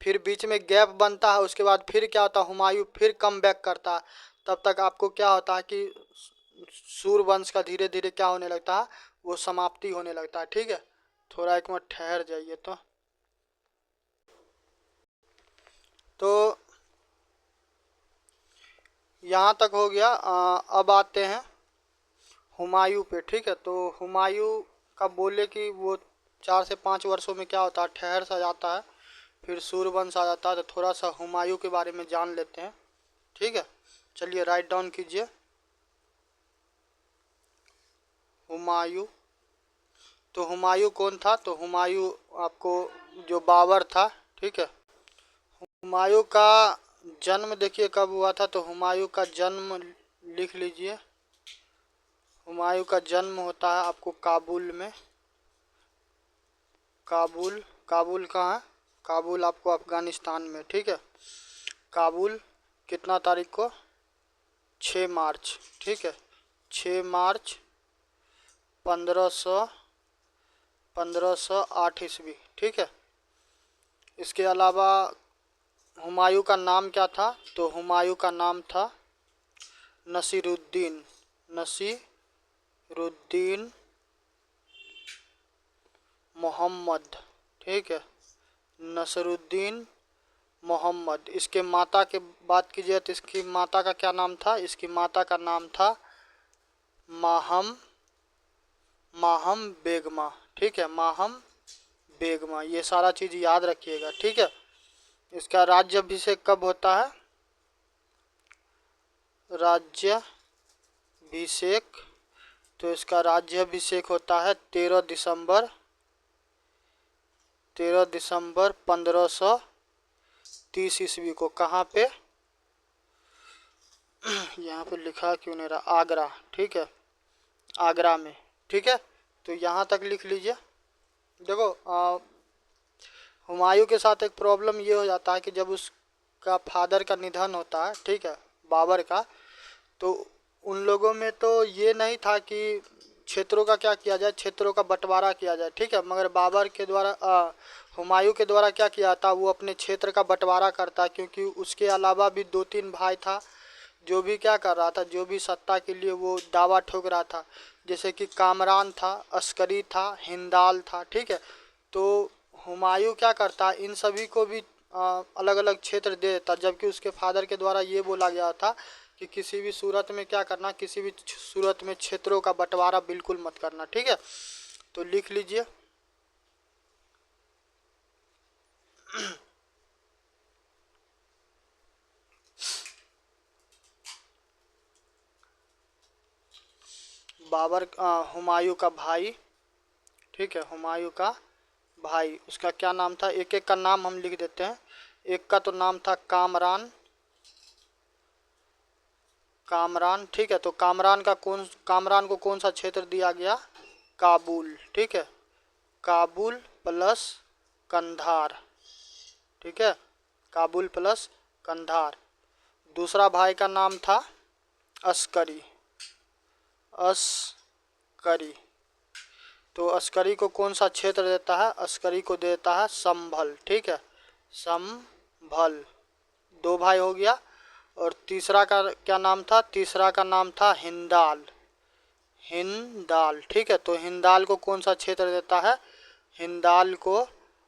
फिर बीच में गैप बनता है, उसके बाद फिर क्या होता है, हुमायूं फिर कम बैक करता है। तब तक आपको क्या होता है कि सूर्यवंश का धीरे धीरे क्या होने लगता है, वो समाप्ति होने लगता है, ठीक है। थोड़ा एक मिनट ठहर जाइए। तो यहाँ तक हो गया। अब आते हैं हुमायूं पे, ठीक है। तो हुमायूं का बोले कि वो 4 से 5 वर्षों में क्या होता है, ठहर सा जाता है, फिर सूर्यवंश आ जाता है। तो थोड़ा सा हुमायूं के बारे में जान लेते हैं, ठीक है। चलिए राइट डाउन कीजिए हुमायूं। तो हुमायूं कौन था, तो हुमायूं आपको जो बाबर था, ठीक है। हुमायूं का जन्म देखिए कब हुआ था, तो हुमायूं का जन्म लिख लीजिए। हुमायूं का जन्म होता है आपको काबुल में। काबुल, काबुल कहाँ है, काबुल आपको अफगानिस्तान में, ठीक है। काबुल कितना तारीख को, 6 मार्च, ठीक है। 6 मार्च 1508 ईस्वी, ठीक है। इसके अलावा हुमायूं का नाम क्या था, तो हुमायूं का नाम था नसीरुद्दीन, नसीरुद्दीन मोहम्मद, ठीक है, नसरुद्दीन मोहम्मद। इसके माता के बात कीजिए तो इसकी माता का क्या नाम था, इसकी माता का नाम था माहम, माहम बेगमा, ठीक है, माहम बेगमा। ये सारा चीज़ याद रखिएगा, ठीक है। इसका राज्याभिषेक कब होता है, राज्याभिषेक, तो इसका राज्याभिषेक होता है 13 दिसंबर, 13 दिसंबर 1530 ईस्वी को। कहाँ पे, यहाँ पे लिखा क्यों नहीं रहा, आगरा, ठीक है, आगरा में, ठीक है। तो यहाँ तक लिख लीजिए। देखो हुमायूं के साथ एक प्रॉब्लम ये हो जाता है कि जब उसका फादर का निधन होता है, ठीक है, बाबर का, तो उन लोगों में तो ये नहीं था कि क्षेत्रों का क्या किया जाए, क्षेत्रों का बंटवारा किया जाए, ठीक है। मगर बाबर के द्वारा हुमायूं के द्वारा क्या किया था, वो अपने क्षेत्र का बंटवारा करता, क्योंकि उसके अलावा भी 2-3 भाई था जो भी क्या कर रहा था, जो भी सत्ता के लिए वो दावा ठोक रहा था। जैसे कि कामरान था, अस्करी था, हिंदाल था, ठीक है। तो हुमायूं क्या करता, इन सभी को भी अलग अलग क्षेत्र दे देता, जबकि उसके फादर के द्वारा ये बोला गया था कि किसी भी सूरत में क्या करना, किसी भी सूरत में क्षेत्रों का बंटवारा बिल्कुल मत करना, ठीक है। तो लिख लीजिए बाबर हुमायूं का भाई, ठीक है, हुमायूं का भाई, उसका क्या नाम था, एक एक का नाम हम लिख देते हैं। एक का तो नाम था कामरान, कामरान, ठीक है। तो कामरान को कौन सा क्षेत्र दिया गया, काबुल, ठीक है। काबुल प्लस कंधार, ठीक है, काबुल प्लस कंधार। दूसरा भाई का नाम था अस्करी, अस्करी। तो अस्करी को कौन सा क्षेत्र देता है, अस्करी को देता है संभल, ठीक है, संभल। दो भाई हो गया। और तीसरा का क्या नाम था, तीसरा का नाम था हिंदाल, हिंदाल, ठीक है। तो हिंदाल को कौन सा क्षेत्र देता है, हिंदाल को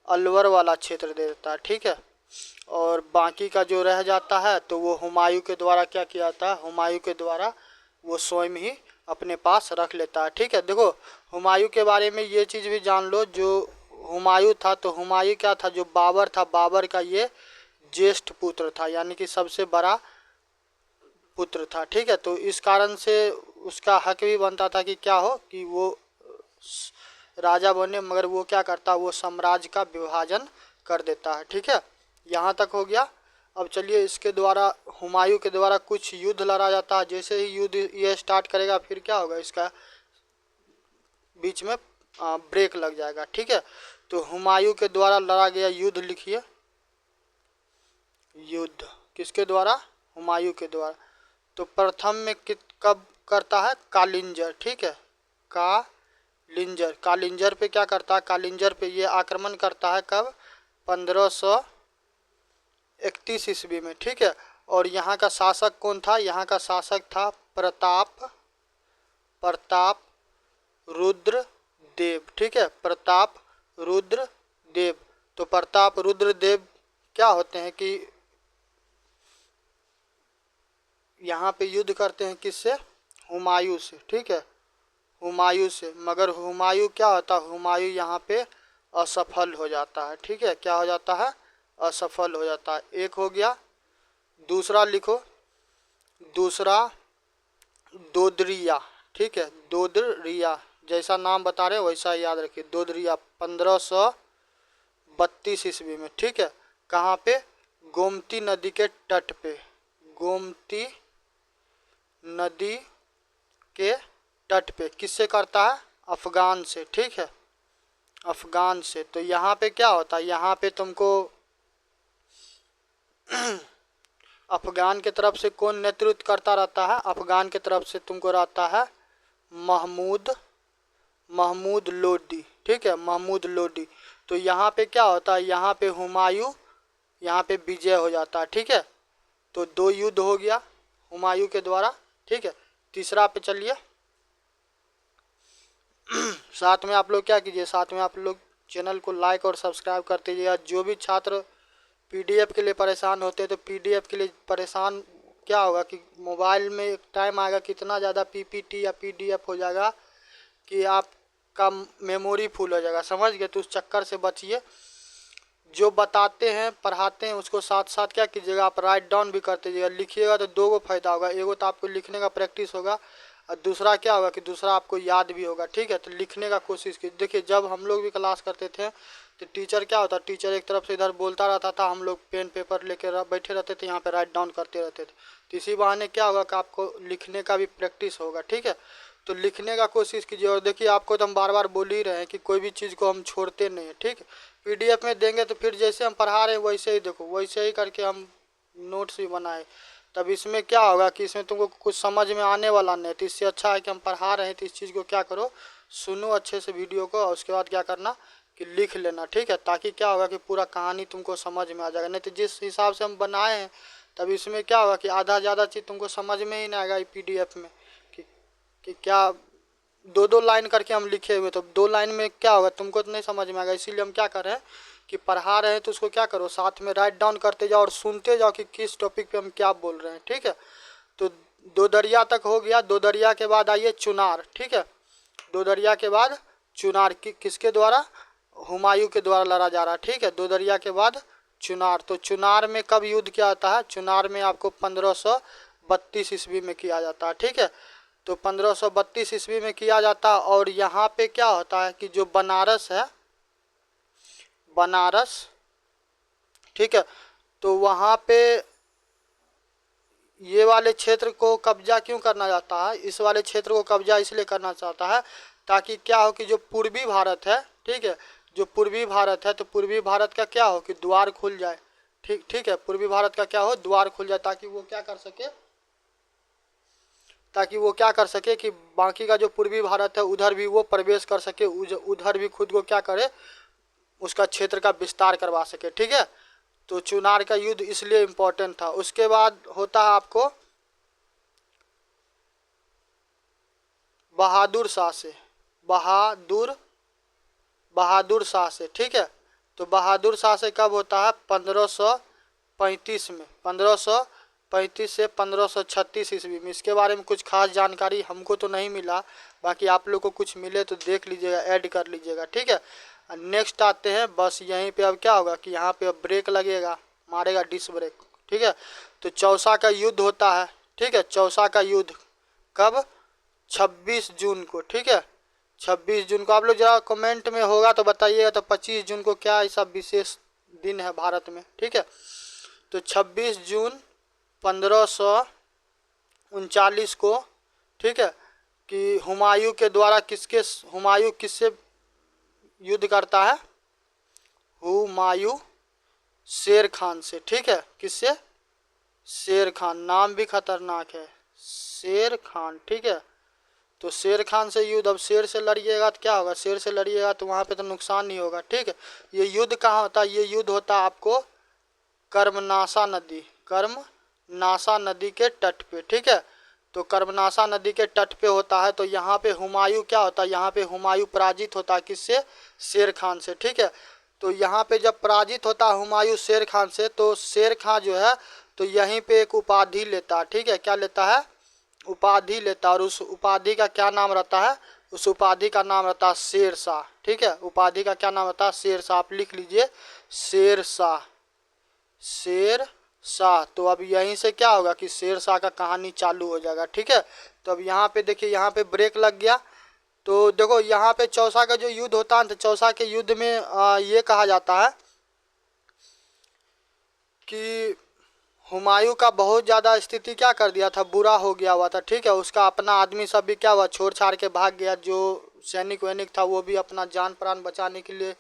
अलवर वाला क्षेत्र दे देता है, ठीक है। और बाकी का जो रह जाता है तो वो हुमायूं के द्वारा क्या किया जाता है, हुमायूं के द्वारा वो स्वयं ही अपने पास रख लेता है, ठीक है। देखो हुमायूं के बारे में ये चीज़ भी जान लो, जो हुमायूं था तो हुमायूं क्या था, जो बाबर था, बाबर का ये ज्येष्ठ पुत्र था, यानी कि सबसे बड़ा पुत्र था, ठीक है। तो इस कारण से उसका हक भी बनता था कि क्या हो, कि वो राजा बने, मगर वो क्या करता, वो साम्राज्य का विभाजन कर देता है, ठीक है। यहाँ तक हो गया। अब चलिए इसके द्वारा, हुमायूं के द्वारा कुछ युद्ध लड़ा जाता है। जैसे ही युद्ध ये स्टार्ट करेगा फिर क्या होगा, इसका बीच में ब्रेक लग जाएगा, ठीक है। तो हुमायूं के द्वारा लड़ा गया युद्ध लिखिए, युद्ध किसके द्वारा, हुमायूं के द्वारा। तो प्रथम में कब करता है, कालिंजर, ठीक है, कालिंजर। कालिंजर पे क्या करता है, कालिंजर पे ये आक्रमण करता है कब, 1531 ईस्वी में, ठीक है। और यहाँ का शासक कौन था, यहाँ का शासक था प्रताप रुद्र देव, ठीक है, प्रताप रुद्र देव। तो प्रताप रुद्र देव क्या होते हैं कि यहाँ पे युद्ध करते हैं किससे, हुमायूं से, ठीक है, हुमायूं से। मगर हुमायूं क्या होता है, हुमायूं यहाँ पे असफल हो जाता है, ठीक है, क्या हो जाता है, असफल हो जाता है। एक हो गया। दूसरा लिखो, दूसरा दोदरिया, ठीक है, दोदरिया, जैसा नाम बता रहे वैसा याद रखिए, दोदरिया 1532 ईस्वी में, ठीक है। कहाँ पे, गोमती नदी के तट पे, गोमती नदी के तट पे। किससे करता है, अफगान से, ठीक है, अफगान से। तो यहाँ पे क्या होता है, यहाँ पे तुमको अफगान के तरफ से कौन नेतृत्व करता रहता है, अफगान के तरफ से तुमको रहता है महमूद लोडी, ठीक है, महमूद लोडी। तो यहाँ पे क्या होता है, यहाँ पे हुमायूं यहाँ पे विजय हो जाता है, ठीक है। तो दो युद्ध हो गया हुमायूं के द्वारा, ठीक है। तीसरा पे चलिए। साथ में आप लोग क्या कीजिए, साथ में आप लोग चैनल को लाइक और सब्सक्राइब करते जाइए। जो भी छात्र पीडीएफ के लिए परेशान होते हैं तो पीडीएफ के लिए परेशान क्या होगा कि मोबाइल में एक टाइम आएगा कितना ज़्यादा पीपीटी या पीडीएफ हो जाएगा कि आपका मेमोरी फुल हो जाएगा, समझ गए। तो उस चक्कर से बचिए। जो बताते हैं पढ़ाते हैं उसको साथ साथ क्या कीजिएगा, आप राइट डाउन भी करते जाइएगा, लिखिएगा। तो दो गो फायदा होगा, एगो तो आपको लिखने का प्रैक्टिस होगा और दूसरा क्या होगा कि दूसरा आपको याद भी होगा, ठीक है। तो लिखने का कोशिश कीजिए। देखिए जब हम लोग भी क्लास करते थे तो टीचर क्या होता, टीचर एक तरफ से इधर बोलता रहता था, हम लोग पेन पेपर लेकर बैठे रहते थे, यहाँ पे राइट डाउन करते रहते थे। तो इसी बहाने क्या होगा कि आपको लिखने का भी प्रैक्टिस होगा, ठीक है। तो लिखने का कोशिश कीजिए। और देखिए आपको तो हम बार बार बोल ही रहे हैं कि कोई भी चीज़ को हम छोड़ते नहीं हैं, ठीक है। पीडीएफ में देंगे तो फिर जैसे हम पढ़ा रहे हैं वैसे ही देखो, वैसे ही करके हम नोट्स भी बनाए। तब इसमें क्या होगा कि इसमें तुमको कुछ समझ में आने वाला नहीं। तो इससे अच्छा है कि हम पढ़ा रहे हैं तो इस चीज़ को क्या करो, सुनो अच्छे से वीडियो को, और उसके बाद क्या करना कि लिख लेना, ठीक है। ताकि क्या होगा कि पूरा कहानी तुमको समझ में आ जाएगा। नहीं तो जिस हिसाब से हम बनाए हैं तब इसमें क्या होगा कि आधा ज़्यादा चीज़ तुमको समझ में ही नहीं आएगा पीडीएफ में कि क्या दो दो लाइन करके हम लिखे हुए। तो दो लाइन में क्या होगा तुमको तो नहीं समझ में आएगा। इसीलिए हम क्या कर रहे हैं कि पढ़ा रहे हैं तो उसको क्या करो, साथ में राइट डाउन करते जाओ और सुनते जाओ कि किस टॉपिक पे हम क्या बोल रहे हैं, ठीक है। तो दो दरिया तक हो गया। दो दरिया के बाद आइए चुनार, ठीक है। दो दरिया के बाद चुनार किसके द्वारा, हुमायूं के द्वारा लड़ा जा रहा है, ठीक है। दो दरिया के बाद चुनार। तो चुनार में कब युद्ध किया जाता है, चुनार में आपको 1532 ईस्वी में किया जाता है, ठीक है। तो 1532 ईस्वी में किया जाता है। और यहाँ पे क्या होता है कि जो बनारस है, बनारस, ठीक है। तो वहाँ पे ये वाले क्षेत्र को कब्जा क्यों करना चाहता है, इस वाले क्षेत्र को कब्जा इसलिए करना चाहता है ताकि क्या हो कि जो पूर्वी भारत है, ठीक है, जो पूर्वी भारत है, तो पूर्वी भारत का क्या हो कि द्वार खुल जाए, ठीक है, पूर्वी भारत का क्या हो, द्वार खुल जाए, ताकि वो क्या कर सके, कि बाकी का जो पूर्वी भारत है उधर भी वो प्रवेश कर सके, उधर भी खुद को क्या करे, उसका क्षेत्र का विस्तार करवा सके, ठीक है। तो चुनार का युद्ध इसलिए इम्पोर्टेंट था। उसके बाद होता है आपको बहादुर शाह से, बहादुर शाह से, ठीक है। तो बहादुर शाह से कब होता है, 1535 में, 1535 से 1536 ईस्वी में। इसके बारे में कुछ खास जानकारी हमको तो नहीं मिला, बाकी आप लोग को कुछ मिले तो देख लीजिएगा, ऐड कर लीजिएगा, ठीक है। नेक्स्ट आते हैं, बस यहीं पे अब क्या होगा कि यहाँ पे अब ब्रेक लगेगा, मारेगा डिस ब्रेक, ठीक है। तो चौसा का युद्ध होता है, ठीक है, चौसा का युद्ध कब, 26 जून को, ठीक है, 26 जून को। आप लोग जरा कमेंट में होगा तो बताइएगा, तो 25 जून को क्या ऐसा विशेष दिन है भारत में, ठीक है। तो 26 जून 1539 को, ठीक है, कि हुमायूं के द्वारा हुमायूं किससे युद्ध करता है, हुमायूं शेर खान से, ठीक है, किससे, शेर खान, नाम भी खतरनाक है, शेर खान, ठीक है। तो शेर खान से युद्ध, अब शेर से लड़िएगा तो क्या होगा, शेर से लड़िएगा तो वहाँ पे तो नुकसान नहीं होगा, ठीक है। ये युद्ध कहाँ होता है, ये युद्ध होता है आपको कर्मनाशा नदी के तट पे, ठीक है। तो कर्मनाशा नदी के तट पे होता है। तो यहाँ पे हुमायूं क्या होता है, यहाँ पे हुमायूं पराजित होता है किससे, शेर खान से, ठीक है। तो यहाँ पे जब पराजित होता है हुमायूं शेर खान से, तो शेर खान जो है तो यहीं पे एक उपाधि लेता है, ठीक है, क्या लेता है, उपाधि लेता है। और उस उपाधि का क्या नाम रहता है, उस उपाधि का नाम रहता है शेर शाह, ठीक है, उपाधि का क्या नाम रहता है, शेर शाह, आप लिख लीजिए, शेर शाह, शेर शाह। तो अब यहीं से क्या होगा कि शेर शाह का कहानी चालू हो जाएगा, ठीक है। तो अब यहाँ पे देखिए, यहाँ पे ब्रेक लग गया। तो देखो यहाँ पे चौसा का जो युद्ध होता है, तो चौसा के युद्ध में ये कहा जाता है कि हुमायूं का बहुत ज़्यादा स्थिति क्या कर दिया था, बुरा हो गया हुआ था, ठीक है। उसका अपना आदमी सब भी क्या हुआ, छोड़ छाड़ के भाग गया, जो सैनिक वैनिक था वो भी अपना जान प्राण बचाने के लिए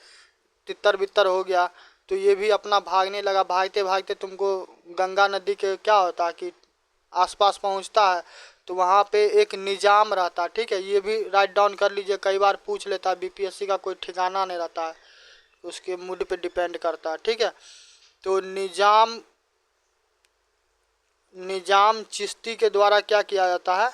तितर बितर हो गया। तो ये भी अपना भागने लगा, भागते भागते तुमको गंगा नदी के क्या होता है कि आसपास पहुंचता है। तो वहाँ पे एक निजाम रहता, ठीक है, ये भी राइट डाउन कर लीजिए, कई बार पूछ लेता है, बीपीएससी का कोई ठिकाना नहीं रहता है, उसके मूड पे डिपेंड करता है, ठीक है। तो निजाम चिश्ती के द्वारा क्या किया जाता है,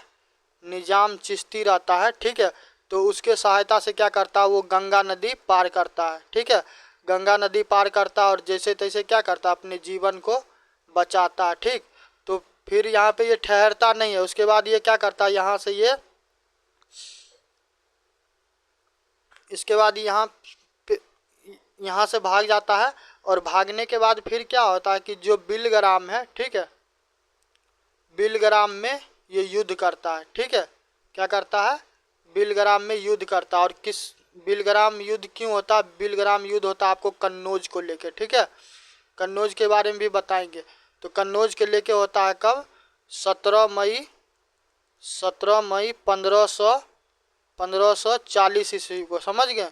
निजाम चिश्ती रहता है, ठीक है। तो उसके सहायता से क्या करता है, वो गंगा नदी पार करता है, ठीक है, गंगा नदी पार करता है और जैसे तैसे क्या करता है, अपने जीवन को बचाता है, ठीक। तो फिर यहाँ पे ये ठहरता नहीं है, उसके बाद ये क्या करता है, यहाँ से ये, इसके बाद यहाँ से भाग जाता है। और भागने के बाद फिर क्या होता है कि जो बिलग्राम है, ठीक है, बिलग्राम में ये युद्ध करता है, ठीक है, क्या करता है, बिलग्राम में युद्ध करता है। और किस बिलग्राम युद्ध क्यों होता है, बिलग्राम युद्ध होता है आपको कन्नौज को लेके, ठीक है, कन्नौज के बारे में भी बताएंगे। तो कन्नौज के लेके होता है कब, 17 मई 1540 ईस्वी को, समझ गए।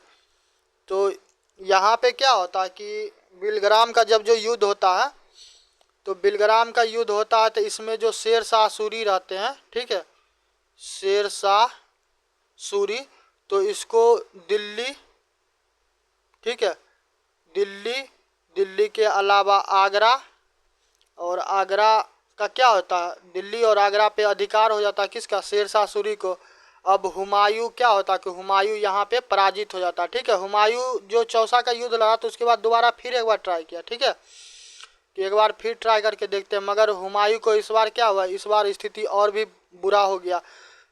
तो यहाँ पे क्या होता है कि बिलग्राम का जब जो युद्ध होता है, तो बिलग्राम का युद्ध होता है, तो इसमें जो शेर शाह सूरी रहते हैं, ठीक है, शेर शाह सूरी, तो इसको दिल्ली, ठीक है, दिल्ली के अलावा आगरा, और आगरा का क्या होता है, दिल्ली और आगरा पे अधिकार हो जाता है किसका, शेर शाह सूरी को। अब हुमायूं क्या होता है कि हुमायूं यहाँ पे पराजित हो जाता है, ठीक है। हुमायूं जो चौसा का युद्ध लड़ा, तो उसके बाद दोबारा फिर एक बार ट्राई किया, ठीक है, कि एक बार फिर ट्राई करके देखते हैं, मगर हुमायूं को इस बार क्या हुआ, इस बार स्थिति और भी बुरा हो गया।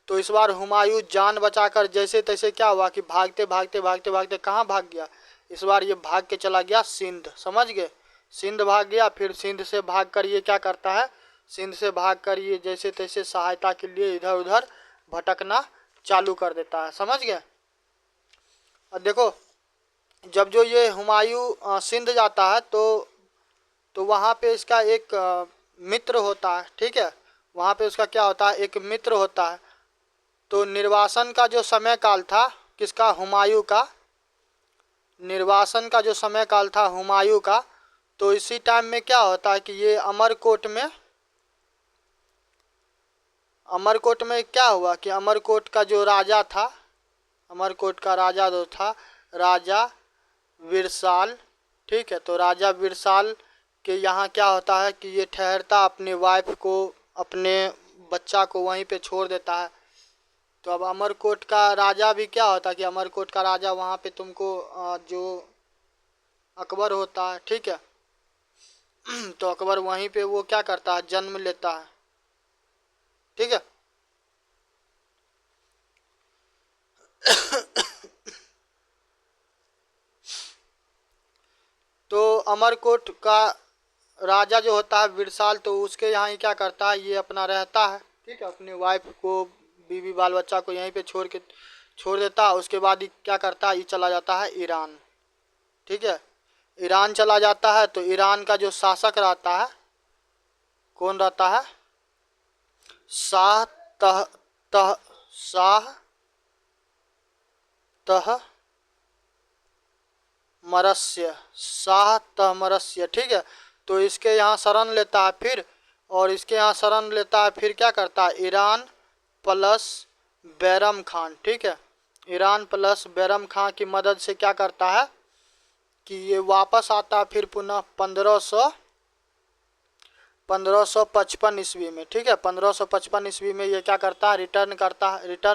तो इस बार हुमायूं जान बचाकर जैसे तैसे क्या हुआ कि भागते भागते भागते भागते कहाँ भाग गया, इस बार ये भाग के चला गया सिंध, समझ गए, सिंध भाग गया। फिर सिंध से भाग कर ये क्या करता है, सिंध से भाग कर ये जैसे तैसे सहायता के लिए इधर उधर भटकना चालू कर देता है, समझ गए। और देखो जब जो ये हुमायूं सिंध जाता है तो वहाँ पे इसका एक मित्र होता है, ठीक है। वहाँ पे उसका क्या होता है, एक मित्र होता है। तो निर्वासन का जो समय काल था किसका, हुमायूं का, निर्वासन का जो समय काल था हुमायूं का, तो इसी टाइम में क्या होता है कि ये अमरकोट में क्या हुआ कि अमरकोट का जो राजा था, अमरकोट का राजा जो था, राजा विरसाल, ठीक है। तो राजा विरसाल के यहाँ क्या होता है कि ये ठहरता, अपने वाइफ को, अपने बच्चा को वहीं पे छोड़ देता है। तो अब अमरकोट का राजा भी क्या होता है कि अमरकोट का राजा वहाँ पे तुमको जो अकबर होता है, ठीक है। तो अकबर वहीं पे वो क्या करता है, जन्म लेता है, ठीक है। तो अमरकोट का राजा जो होता है विरसाल, तो उसके यहाँ ही क्या करता है, ये अपना रहता है, ठीक है। अपनी वाइफ को, बीवी बाल बच्चा को यहीं पे छोड़ देता है। उसके बाद ये क्या करता है, ये चला जाता है ईरान, ठीक है। ईरान चला जाता है। तो ईरान का जो शासक रहता है, कौन रहता है, शाह तह तह शाह तह मरस्य, शाह तहमरस्य, ठीक है। तो इसके यहाँ शरण लेता है फिर, और इसके यहाँ शरण लेता है फिर क्या करता है, ईरान प्लस बैरम खान, ठीक है। ईरान प्लस बैरम खान की मदद से क्या करता है कि ये वापस आता है फिर पुनः 1555 ईस्वी में, ठीक है। 1555 ईस्वी में ये क्या करता है, रिटर्न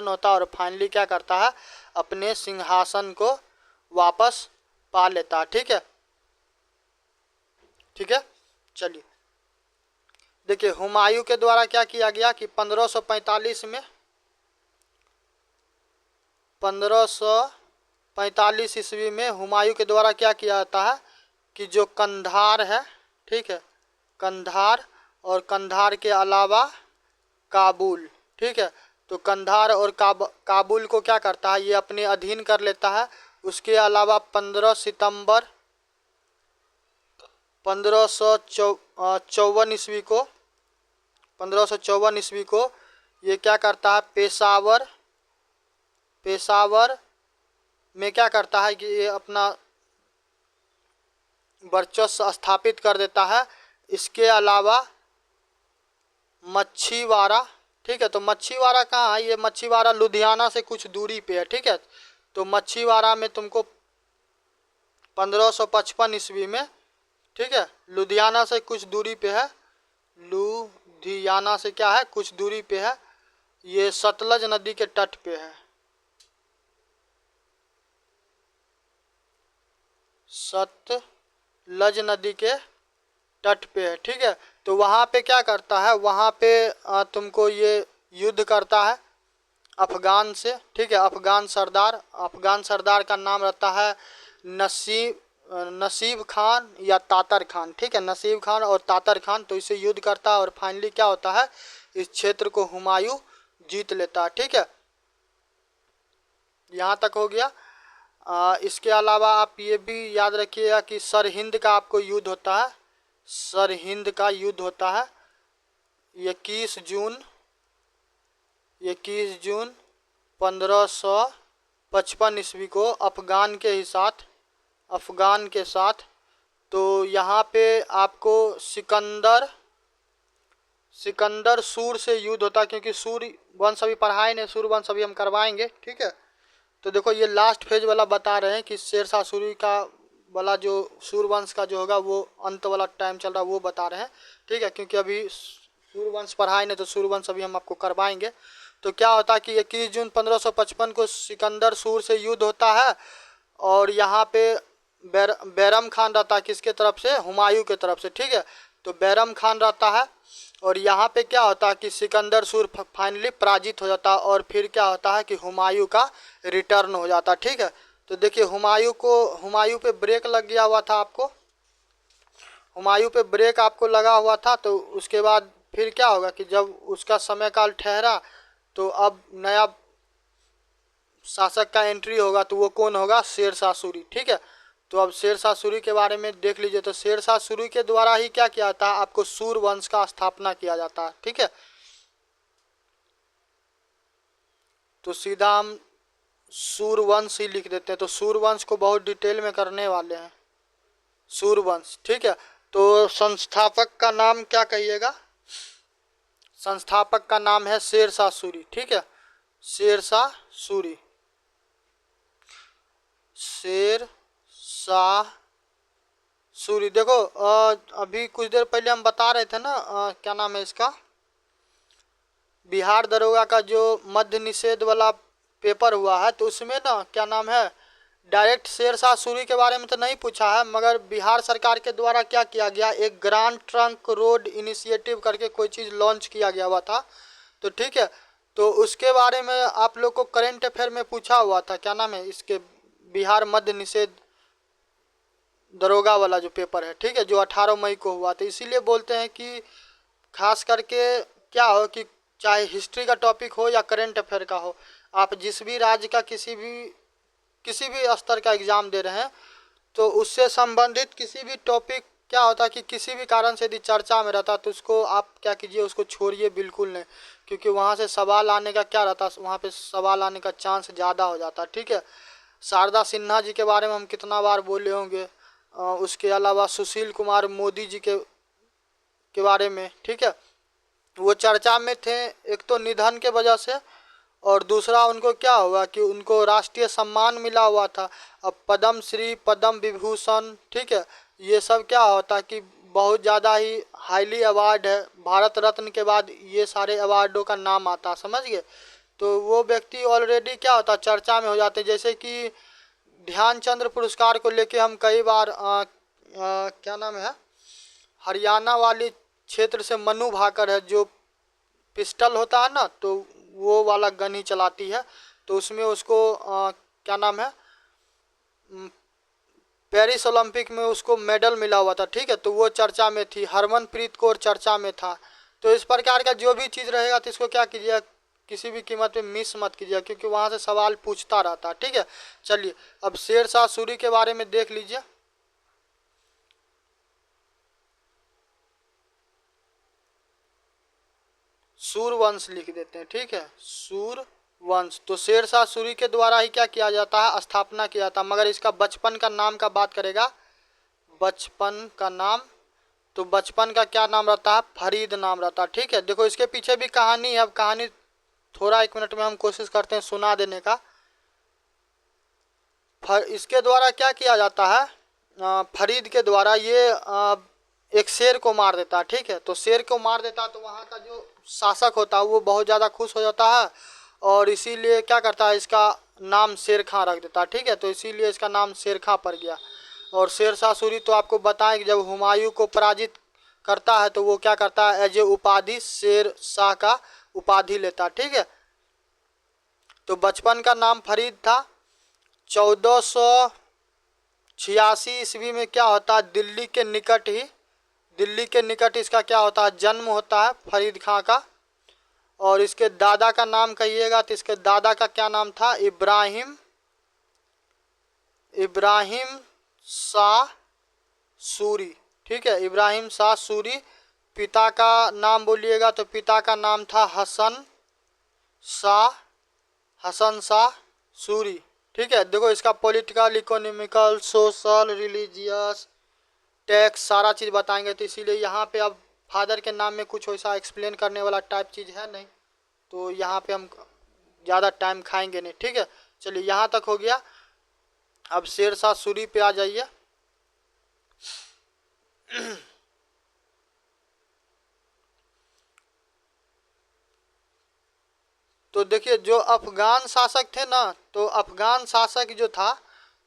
होता है, और फाइनली क्या करता है, अपने सिंहासन को वापस पा लेता है, ठीक है। ठीक है, चलिए देखिए हुमायूं के द्वारा क्या किया गया कि 1545 ईस्वी में हुमायूं के द्वारा क्या किया जाता है कि जो कंधार है, ठीक है, कंधार और कंधार के अलावा काबुल, ठीक है। तो कंधार और काबुल को क्या करता है, ये अपने अधीन कर लेता है। उसके अलावा 15 सितंबर 1554 ईस्वी को ये क्या करता है, पेशावर में क्या करता है कि ये अपना वर्चस्व स्थापित कर देता है। इसके अलावा मच्छीवाड़ा, ठीक है। तो मच्छीवाड़ा कहाँ है, ये मच्छीवाड़ा लुधियाना से कुछ दूरी पे है, ठीक है। तो मच्छीवाड़ा में तुमको 1555 ईस्वी में, ठीक है, लुधियाना से कुछ दूरी पे है, लुधियाना से क्या है, कुछ दूरी पे है। ये सतलज नदी के तट पे है, सतलज नदी के तट पे है, ठीक है। तो वहाँ पे क्या करता है, वहाँ पे तुमको ये युद्ध करता है अफगान से, ठीक है। अफगान सरदार का नाम रहता है नसीब खान या तातर खान, ठीक है, नसीब खान और तातर खान। तो इसे युद्ध करता है, और फाइनली क्या होता है, इस क्षेत्र को हुमायूं जीत लेता है, ठीक है। यहाँ तक हो गया। इसके अलावा आप ये भी याद रखिएगा कि सरहिंद का आपको युद्ध होता है, सरहिंद का युद्ध होता है 21 जून 1555 ईस्वी को अफगान के साथ। तो यहाँ पे आपको सिकंदर सूर से युद्ध होता है, क्योंकि सूर्य वंश अभी पढ़ाए नहीं, सूर्य वंश अभी हम करवाएंगे, ठीक है। तो देखो ये लास्ट फेज वाला बता रहे हैं कि शेरशाह सूरी का वाला जो सूर्यवंश का जो होगा वो अंत वाला टाइम चल रहा है, वो बता रहे हैं, ठीक है। क्योंकि अभी सूर्यवंश पढ़ाए नहीं, तो सूर्यवंश अभी हम आपको करवाएंगे। तो क्या होता है कि 21 जून 1555 को सिकंदर सूर से युद्ध होता है, और यहाँ पे बैरम खान रहता है किसके तरफ से, हुमायूं के तरफ से, ठीक है। तो बैरम खान रहता है, और यहाँ पे क्या होता है कि सिकंदर सूर फाइनली पराजित हो जाता है, और फिर क्या होता है कि हुमायूं का रिटर्न हो जाता है, ठीक है। तो देखिए हुमायूं पे ब्रेक लग गया हुआ था आपको, हुमायूं पे ब्रेक आपको लगा हुआ था। तो उसके बाद फिर क्या होगा कि जब उसका समय काल ठहरा, तो अब नया शासक का एंट्री होगा तो वो कौन होगा, शेरशाह सूरी। ठीक है, तो अब शेरशाह सूरी के बारे में देख लीजिए। तो शेरशाह सूरी के द्वारा ही क्या किया जाता है, आपको सूर वंश का स्थापना किया जाता है। ठीक है, तो सीधा हम सूरवंश ही लिख देते हैं। तो सूरवंश को बहुत डिटेल में करने वाले हैं, सूरवंश। ठीक है, तो संस्थापक का नाम क्या कहिएगा, संस्थापक का नाम है शेरशाह सूरी। ठीक है, शेरशाह सूरी, शेरशाह सूरी। देखो अभी कुछ देर पहले हम बता रहे थे ना, क्या नाम है इसका, बिहार दरोगा का जो मद्य निषेध वाला पेपर हुआ है, तो उसमें ना क्या नाम है, डायरेक्ट शेरशाह सूरी के बारे में तो नहीं पूछा है, मगर बिहार सरकार के द्वारा क्या किया गया, एक ग्रांड ट्रंक रोड इनिशिएटिव करके कोई चीज़ लॉन्च किया गया हुआ था। तो ठीक है, तो उसके बारे में आप लोग को करेंट अफेयर में पूछा हुआ था, क्या नाम है इसके, बिहार मद्य निषेध दरोगा वाला जो पेपर है। ठीक है, जो 18 मई को हुआ। तो इसीलिए बोलते हैं कि खास करके क्या हो कि चाहे हिस्ट्री का टॉपिक हो या करेंट अफेयर का हो, आप जिस भी राज्य का किसी भी स्तर का एग्ज़ाम दे रहे हैं, तो उससे संबंधित किसी भी टॉपिक क्या होता है कि किसी भी कारण से यदि चर्चा में रहता है तो उसको आप क्या कीजिए, उसको छोड़िए बिल्कुल नहीं, क्योंकि वहाँ से सवाल आने का क्या रहता है, वहाँ पे सवाल आने का चांस ज़्यादा हो जाता है। ठीक है, शारदा सिन्हा जी के बारे में हम कितना बार बोले होंगे, उसके अलावा सुशील कुमार मोदी जी के बारे में। ठीक है, वो चर्चा में थे, एक तो निधन के वजह से, और दूसरा उनको क्या हुआ कि उनको राष्ट्रीय सम्मान मिला हुआ था। अब पद्म श्री, पद्म विभूषण, ठीक है, ये सब क्या होता है कि बहुत ज़्यादा ही हाईली अवार्ड है, भारत रत्न के बाद ये सारे अवार्डों का नाम आता, समझ गए। तो वो व्यक्ति ऑलरेडी क्या होता चर्चा में हो जाते, जैसे कि ध्यानचंद्र पुरस्कार को लेके हम कई बार क्या नाम है, हरियाणा वाली क्षेत्र से मनु भाकर है, जो पिस्टल होता है ना, तो वो वाला गन ही चलाती है। तो उसमें उसको क्या नाम है, पेरिस ओलंपिक में उसको मेडल मिला हुआ था। ठीक है, तो वो चर्चा में थी। हरमनप्रीत कौर चर्चा में था। तो इस प्रकार का जो भी चीज़ रहेगा तो इसको क्या कीजिए, किसी भी कीमत पे मिस मत कीजिए, क्योंकि वहाँ से सवाल पूछता रहता है। ठीक है, चलिए अब शेरशाह सूरी के बारे में देख लीजिए। सूरवंश लिख देते हैं। ठीक है, सूरवंश। तो शेरशाह सूरी के द्वारा ही क्या किया जाता है, स्थापना किया जाता है। मगर इसका बचपन का नाम का बात करेगा, बचपन का नाम, तो बचपन का क्या नाम रहता है, फरीद नाम रहता है। ठीक है, देखो इसके पीछे भी कहानी है। अब कहानी थोड़ा 1 मिनट में हम कोशिश करते हैं सुना देने का। इसके द्वारा क्या किया जाता है, फरीद के द्वारा ये एक शेर को मार देता है। ठीक है, तो शेर को मार देता है तो वहाँ का जो शासक होता है वो बहुत ज़्यादा खुश हो जाता है, और इसीलिए क्या करता है, इसका नाम शेर खां रख देता है। ठीक है, तो इसीलिए इसका नाम शेर खां पड़ गया। और शेरशाह सूरी तो आपको बताएं कि जब हुमायूं को पराजित करता है तो वो क्या करता है, एज ए उपाधि शेर शाह का उपाधि लेता है। ठीक है, तो बचपन का नाम फरीद था। 1486 ईस्वी में क्या होता है, दिल्ली के निकट इसका क्या होता है, जन्म होता है फरीद खां का। और इसके दादा का नाम कहिएगा तो इसके दादा का क्या नाम था, इब्राहिम शाह सूरी। ठीक है, इब्राहिम शाह सूरी। पिता का नाम बोलिएगा तो पिता का नाम था हसन शाह सूरी। ठीक है, देखो इसका political, economical, social, religious, tax सारा चीज़ बताएंगे। तो इसीलिए यहाँ पे अब फादर के नाम में कुछ वैसा एक्सप्लेन करने वाला टाइप चीज़ है नहीं, तो यहाँ पे हम ज़्यादा टाइम खाएंगे नहीं। ठीक है, चलिए यहाँ तक हो गया। अब शेरशाह सूरी पे आ जाइए। तो देखिए जो अफगान शासक थे ना, तो अफगान शासक जो था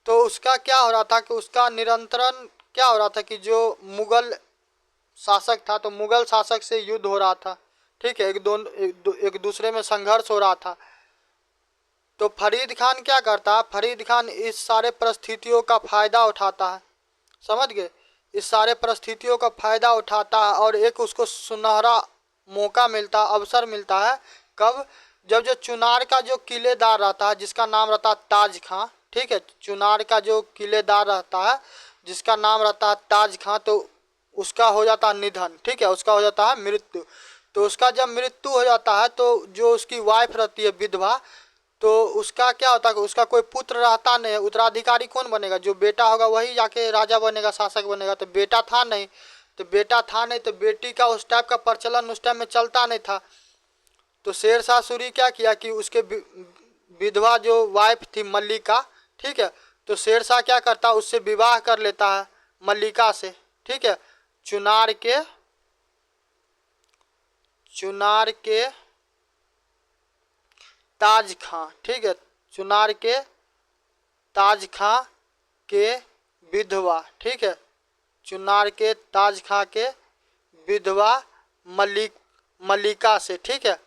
तो उसका क्या हो रहा था कि उसका निरंतरण क्या हो रहा था कि जो मुगल शासक था तो मुगल शासक से युद्ध हो रहा था। ठीक है, एक दूसरे में संघर्ष हो रहा था। तो फरीद खान क्या करता है, फरीद खान इस सारे परिस्थितियों का फायदा उठाता है, समझ गए, इस सारे परिस्थितियों का फायदा उठाता है। और एक उसको सुनहरा मौका मिलता, अवसर मिलता है, कब, जब जो चुनार का जो किलेदार रहता है जिसका नाम रहता है ताज खां, ठीक है, चुनार का जो किलेदार रहता है जिसका नाम रहता है ताज खां, तो उसका हो जाता है निधन, ठीक है, उसका हो जाता है मृत्यु। तो उसका जब मृत्यु हो जाता है तो जो उसकी वाइफ रहती है विधवा, तो उसका क्या होता है कि उसका कोई पुत्र रहता नहीं है। उत्तराधिकारी कौन बनेगा? जो बेटा होगा वही जाके राजा बनेगा, शासक बनेगा। तो बेटा था नहीं, तो बेटी का उस टाइप का प्रचलन उस टाइम में चलता नहीं था। तो शेरशाह सूरी क्या किया कि उसके विधवा जो वाइफ थी मल्लिका, ठीक है, तो शेरशाह क्या करता है उससे विवाह कर लेता है मल्लिका से, ठीक है, चुनार के ताज खां, ठीक है, चुनार के ताज खां के विधवा, ठीक है, चुनार के ताज खां के विधवा मल्लिका से, ठीक है,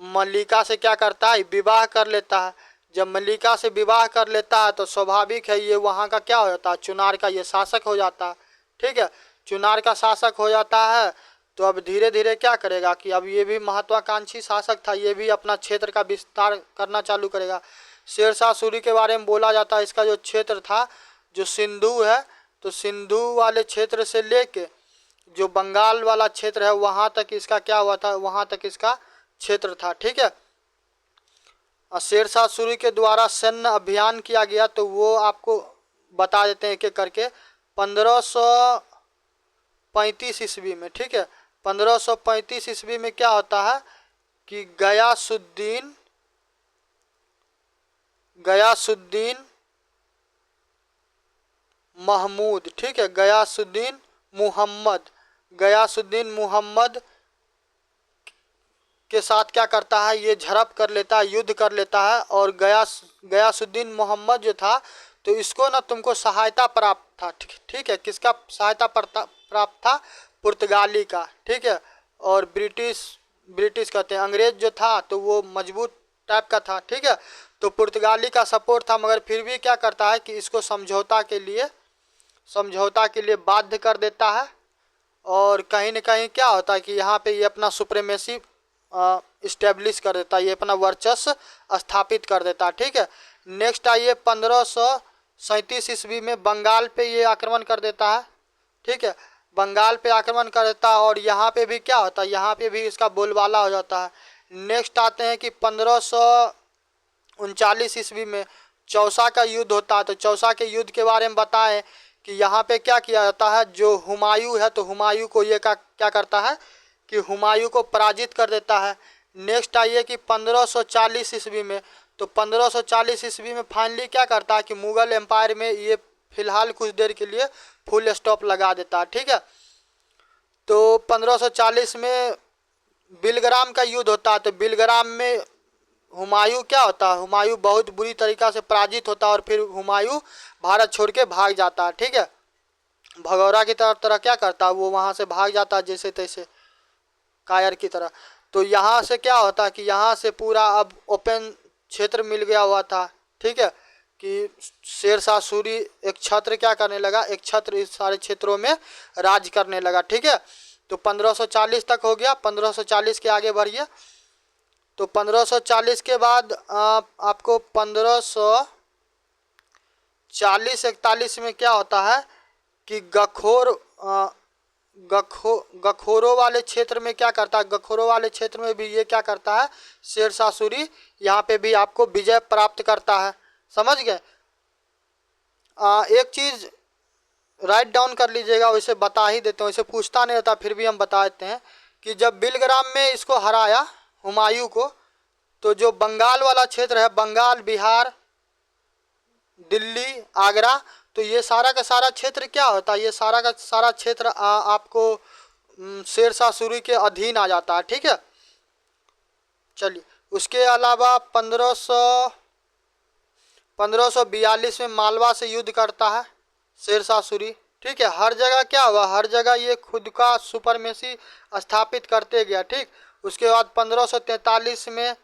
मल्लिका से क्या करता है विवाह कर लेता है। जब मल्लिका से विवाह कर लेता है तो स्वाभाविक है ये वहाँ का क्या हो जाता है, चुनार का ये शासक हो जाता है, ठीक है, चुनार का शासक हो जाता है। तो अब धीरे धीरे क्या करेगा कि अब ये भी महत्वाकांक्षी शासक था, ये भी अपना क्षेत्र का विस्तार करना चालू करेगा। शेरशाह सूरी के बारे में बोला जाता है इसका जो क्षेत्र था जो सिंधु है, तो सिंधु वाले क्षेत्र से लेके जो बंगाल वाला क्षेत्र है वहाँ तक इसका क्या हुआ था, वहाँ तक इसका क्षेत्र था, ठीक है। शेरशाह सूरी के द्वारा सैन्य अभियान किया गया तो वो आपको बता देते हैं एक एक करके। 1535 ईस्वी में, ठीक है, 1535 ईस्वी में क्या होता है कि गयासुद्दीन महमूद, ठीक है, गयासुद्दीन मुहम्मद के साथ क्या करता है ये झड़प कर लेता है, युद्ध कर लेता है। और गयासुद्दीन मोहम्मद जो था तो इसको ना तुमको सहायता प्राप्त था, ठीक है, किसका सहायता प्राप्त था? पुर्तगाली का, ठीक है, और ब्रिटिश कहते हैं, अंग्रेज जो था तो वो मजबूत टाइप का था, ठीक है, तो पुर्तगाली का सपोर्ट था। मगर फिर भी क्या करता है कि इसको समझौता के लिए बाध्य कर देता है। और कहीं न कहीं क्या होता है कि यहाँ पे ये अपना सुप्रीमेसी इस्टेब्लिश कर देता है, ये अपना वर्चस्व स्थापित कर देता है, ठीक है। नेक्स्ट आइए 1537 ईस्वी में बंगाल पे ये आक्रमण कर देता है, ठीक है, बंगाल पे आक्रमण कर देता है। और यहाँ पे भी क्या होता है, यहाँ पे भी इसका बोलबाला हो जाता है। नेक्स्ट आते हैं कि 1539 ईस्वी में चौसा का युद्ध होता है। तो चौसा के युद्ध के बारे में बताएं कि यहाँ पे क्या किया जाता है, जो हुमायूं है तो हुमायूं को ये क्या करता है कि हुमायूं को पराजित कर देता है। नेक्स्ट आइए कि 1540 ईस्वी में, तो 1540 ईस्वी में फाइनली क्या करता है कि मुगल एम्पायर में ये फिलहाल कुछ देर के लिए फुल स्टॉप लगा देता है, ठीक है। तो 1540 में बिलग्राम का युद्ध होता है। तो बिलग्राम में हुमायूं क्या होता है, हुमायूं बहुत बुरी तरीक़ा से पराजित होता है और फिर हुमायूं भारत छोड़ के भाग जाता है, ठीक है, भगौरा की तरह क्या करता है वो वहाँ से भाग जाता है जैसे तैसे कायर की तरह। तो यहाँ से क्या होता है कि यहाँ से पूरा अब ओपन क्षेत्र मिल गया हुआ था, ठीक है, कि शेरशाह सूरी एक छत्र क्या करने लगा, एक छत्र इस सारे क्षेत्रों में राज करने लगा, ठीक है। तो 1540 तक हो गया। 1540 के आगे बढ़िए। तो 1540 के बाद आपको 1540-41 में क्या होता है कि गखोरों वाले क्षेत्र में क्या करता है, गखोरों वाले क्षेत्र में भी ये क्या करता है, शेरशाह सूरी यहाँ पे भी आपको विजय प्राप्त करता है। समझ गए? एक चीज़ राइट डाउन कर लीजिएगा, वैसे बता ही देते हैं, वैसे पूछता नहीं रहता फिर भी हम बता देते हैं कि जब बिलग्राम में इसको हराया हुमायूं को, तो जो बंगाल वाला क्षेत्र है, बंगाल, बिहार, दिल्ली, आगरा, तो ये सारा का सारा क्षेत्र क्या होता है, ये सारा का सारा क्षेत्र आपको शेरशाह सूरी के अधीन आ जाता है, ठीक है। चलिए, उसके अलावा 1542 में मालवा से युद्ध करता है शेरशाह सूरी, ठीक है। हर जगह क्या हुआ, हर जगह ये खुद का सुपरमेसी स्थापित करते गया, ठीक। उसके बाद 1543 में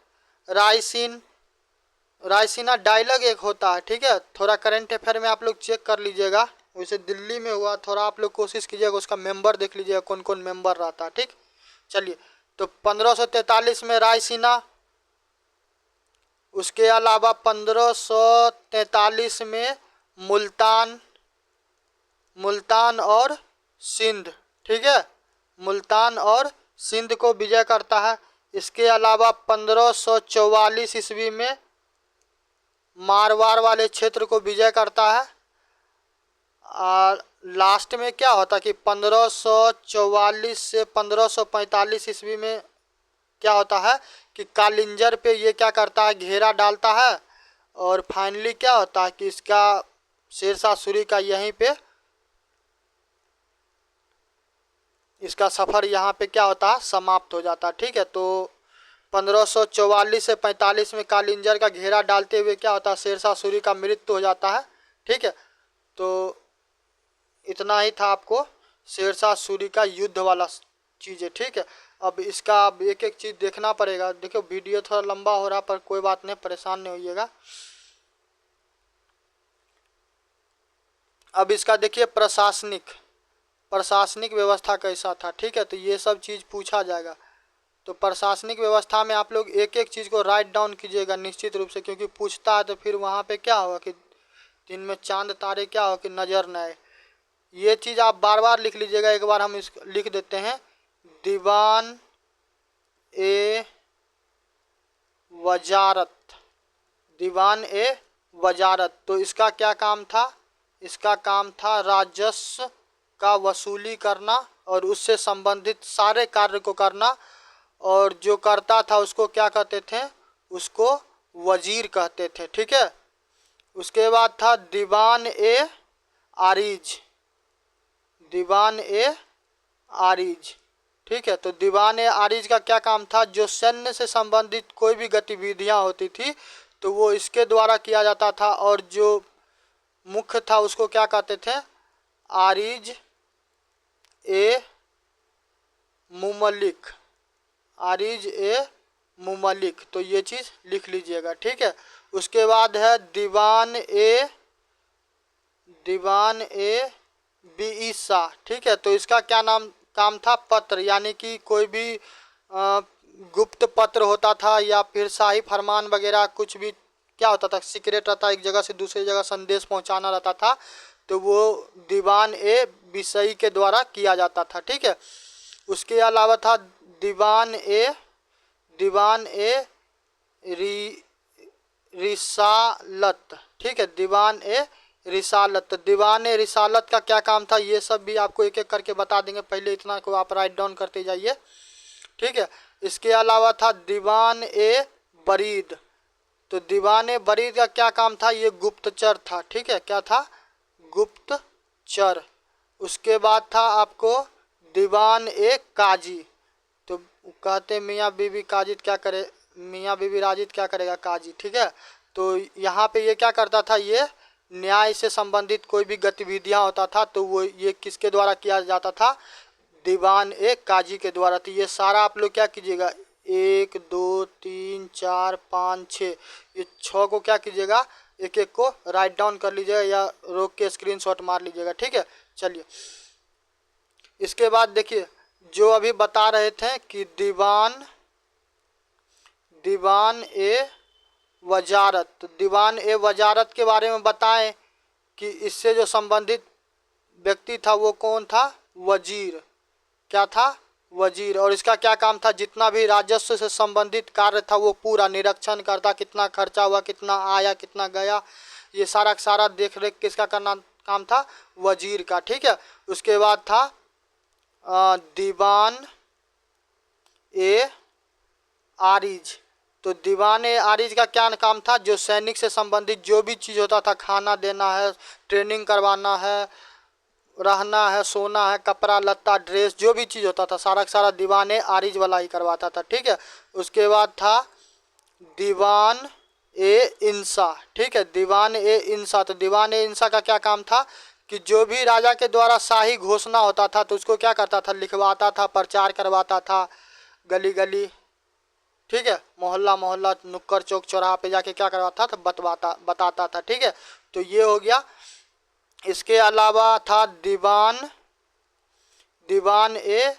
रायसीना डायलॉग एक होता है, ठीक है। थोड़ा करंट अफेयर में आप लोग चेक कर लीजिएगा, वैसे दिल्ली में हुआ, थोड़ा आप लोग कोशिश कीजिएगा उसका मेंबर देख लीजिएगा कौन कौन मेंबर रहता है, ठीक। चलिए, तो 1543 में रायसीना उसके अलावा 1543 में मुल्तान और सिंध, ठीक है, मुल्तान और सिंध को विजय करता है। इसके अलावा 1544 ईस्वी में मारवाड़ वाले क्षेत्र को विजय करता है। और लास्ट में क्या होता कि 1544 से 1545 ईस्वी में क्या होता है कि कालिंजर पे ये क्या करता है, घेरा डालता है। और फाइनली क्या होता है कि इसका शेरशाह सूरी का यहीं पे इसका सफ़र यहाँ पे क्या होता है, समाप्त हो जाता है, ठीक है। तो 1544 से 45 में कालिंजर का घेरा डालते हुए क्या होता है, शेरशाह सूरी का मृत्यु हो जाता है, ठीक है। तो इतना ही था आपको शेरशाह सूरी का युद्ध वाला चीज़ है, ठीक है। अब इसका अब एक एक चीज़ देखना पड़ेगा। देखो वीडियो थोड़ा लंबा हो रहा पर कोई बात नहीं, परेशान नहीं होइएगा। अब इसका देखिए प्रशासनिक व्यवस्था कैसा था, ठीक है। तो ये सब चीज़ पूछा जाएगा। तो प्रशासनिक व्यवस्था में आप लोग एक एक चीज़ को राइट डाउन कीजिएगा निश्चित रूप से, क्योंकि पूछता है तो फिर वहाँ पे क्या होगा कि दिन में चांद तारे क्या हो कि नज़र न आए। ये चीज़ आप बार बार लिख लीजिएगा। एक बार हम इसको लिख देते हैं, दीवान ए वजारत। तो इसका क्या काम था, इसका काम था राजस्व का वसूली करना और उससे संबंधित सारे कार्य को करना। और जो करता था उसको क्या कहते थे, उसको वजीर कहते थे, ठीक है। उसके बाद था दीवान ए आरिज, ठीक है। तो दीवान ए आरिज का क्या काम था, जो सैन्य से संबंधित कोई भी गतिविधियां होती थी तो वो इसके द्वारा किया जाता था। और जो मुख्य था उसको क्या कहते थे, आरिज ए मुमलिक। तो ये चीज़ लिख लीजिएगा, ठीक है। उसके बाद है दीवान ए बीईसा, ठीक है। तो इसका क्या काम था, पत्र, यानी कि कोई भी गुप्त पत्र होता था या फिर शाही फरमान वगैरह कुछ भी क्या होता था, सीक्रेट रहता, एक जगह से दूसरी जगह संदेश पहुंचाना रहता था, तो वो दीवान ए बिसई के द्वारा किया जाता था, ठीक है। उसके अलावा था दीवान ए रिसालत, ठीक है, दीवान ए रिसालत। तो दीवान ए रिसालत का क्या काम था, ये सब भी आपको एक एक करके बता देंगे। पहले इतना को आप राइट डाउन करते जाइए, ठीक है। इसके अलावा था दीवान ए बरीद। तो दीवान ए बरीद का क्या काम था, ये गुप्तचर था, ठीक है। क्या था, गुप्तचर। उसके बाद था आपको दीवान ए काजी। तो कहते मियाँ बीवी काजिद क्या करे, मियाँ बीवी राजिद क्या करेगा, काजी, ठीक है। तो यहाँ पे ये क्या करता था, ये न्याय से संबंधित कोई भी गतिविधियाँ होता था तो वो ये किसके द्वारा किया जाता था, दीवान ए काजी के द्वारा। तो ये सारा आप लोग क्या कीजिएगा, 1 2 3 4 5 6, ये 6 को क्या कीजिएगा, एक एक को राइट डाउन कर लीजिएगा या रोक के स्क्रीनशॉट मार लीजिएगा, ठीक है। चलिए इसके बाद देखिए जो अभी बता रहे थे कि दीवान ए वजारत। तो दीवान ए वजारत के बारे में बताएं कि इससे जो संबंधित व्यक्ति था वो कौन था, वजीर। क्या था, वजीर। और इसका क्या काम था, जितना भी राजस्व से संबंधित कार्य था वो पूरा निरीक्षण करता, कितना खर्चा हुआ, कितना आया, कितना गया, ये सारा सारा देख रेख किसका करना काम था, वजीर का, ठीक है। उसके बाद था दीवान ए आरिज। तो दीवान ए आरिज का क्या काम था, जो सैनिक से संबंधित जो भी चीज़ होता था, खाना देना है, ट्रेनिंग करवाना है, रहना है, सोना है, कपड़ा लत्ता ड्रेस, जो भी चीज़ होता था सारा सारा दीवान ए आरिज वाला ही करवाता था, ठीक है। उसके बाद था दीवान ए इंसा, ठीक है, दीवान ए इंसा। तो दीवान ए इंसा का क्या काम था कि जो भी राजा के द्वारा शाही घोषणा होता था तो उसको क्या करता था, लिखवाता था, प्रचार करवाता था, गली गली, ठीक है, मोहल्ला मोहल्ला, नुक्कड़ चौक चौराहा पे जाके क्या करवाता था, बताता था, ठीक है। तो ये हो गया। इसके अलावा था दीवान ए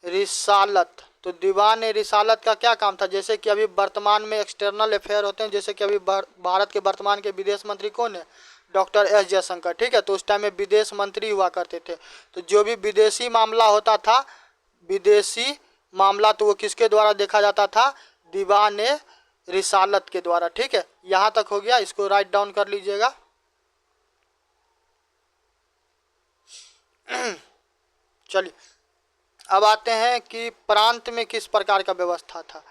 रिसालत, तो दीवान रिसालत का क्या काम था? जैसे कि अभी वर्तमान में एक्सटर्नल अफेयर होते हैं, जैसे कि अभी भारत के वर्तमान के विदेश मंत्री कौन है? डॉक्टर एस जयशंकर, ठीक है। तो उस टाइम में विदेश मंत्री हुआ करते थे। तो जो भी विदेशी मामला होता था, विदेशी मामला, तो वो किसके द्वारा देखा जाता था? दीवान रिसालत के द्वारा, ठीक है। यहाँ तक हो गया, इसको राइट डाउन कर लीजिएगा। चलिए अब आते हैं कि प्रांत में किस प्रकार का व्यवस्था था।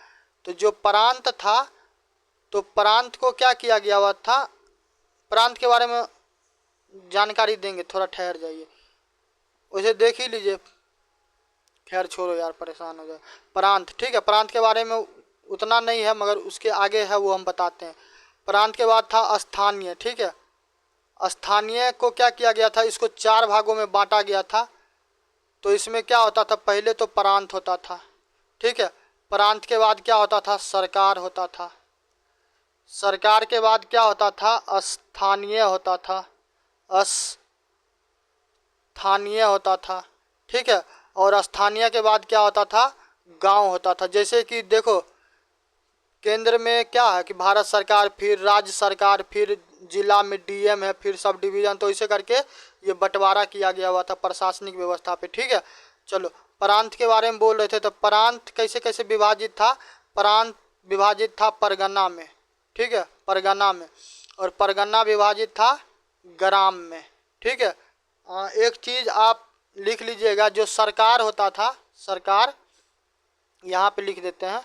तो जो प्रांत था, तो प्रांत को क्या किया गया हुआ था? प्रांत के बारे में जानकारी देंगे, थोड़ा ठहर जाइए, उसे देख ही लीजिए। खैर छोड़ो यार, परेशान हो जाए। प्रांत, ठीक है, प्रांत के बारे में उतना नहीं है, मगर उसके आगे है वो हम बताते हैं। प्रांत के बाद था स्थानीय, ठीक है। स्थानीय को क्या किया गया था? इसको 4 भागों में बांटा गया था। तो इसमें क्या होता था? पहले तो प्रांत होता था, ठीक है। प्रांत के बाद क्या होता था? सरकार होता था। सरकार के बाद क्या होता था? स्थानीय होता था। स्थानीय होता था, ठीक है। और स्थानीय के बाद क्या होता था? गांव होता था। जैसे कि देखो, केंद्र में क्या है कि भारत सरकार, फिर राज्य सरकार, फिर जिला में डीएम है, फिर सब डिवीजन। तो इसे करके ये बंटवारा किया गया हुआ था प्रशासनिक व्यवस्था पे, ठीक है। चलो प्रांत के बारे में बोल रहे थे, तो प्रांत कैसे कैसे विभाजित था? प्रांत विभाजित था परगना में, ठीक है, परगना में। और परगना विभाजित था ग्राम में, ठीक है। एक चीज़ आप लिख लीजिएगा, जो सरकार होता था, सरकार यहाँ पे लिख देते हैं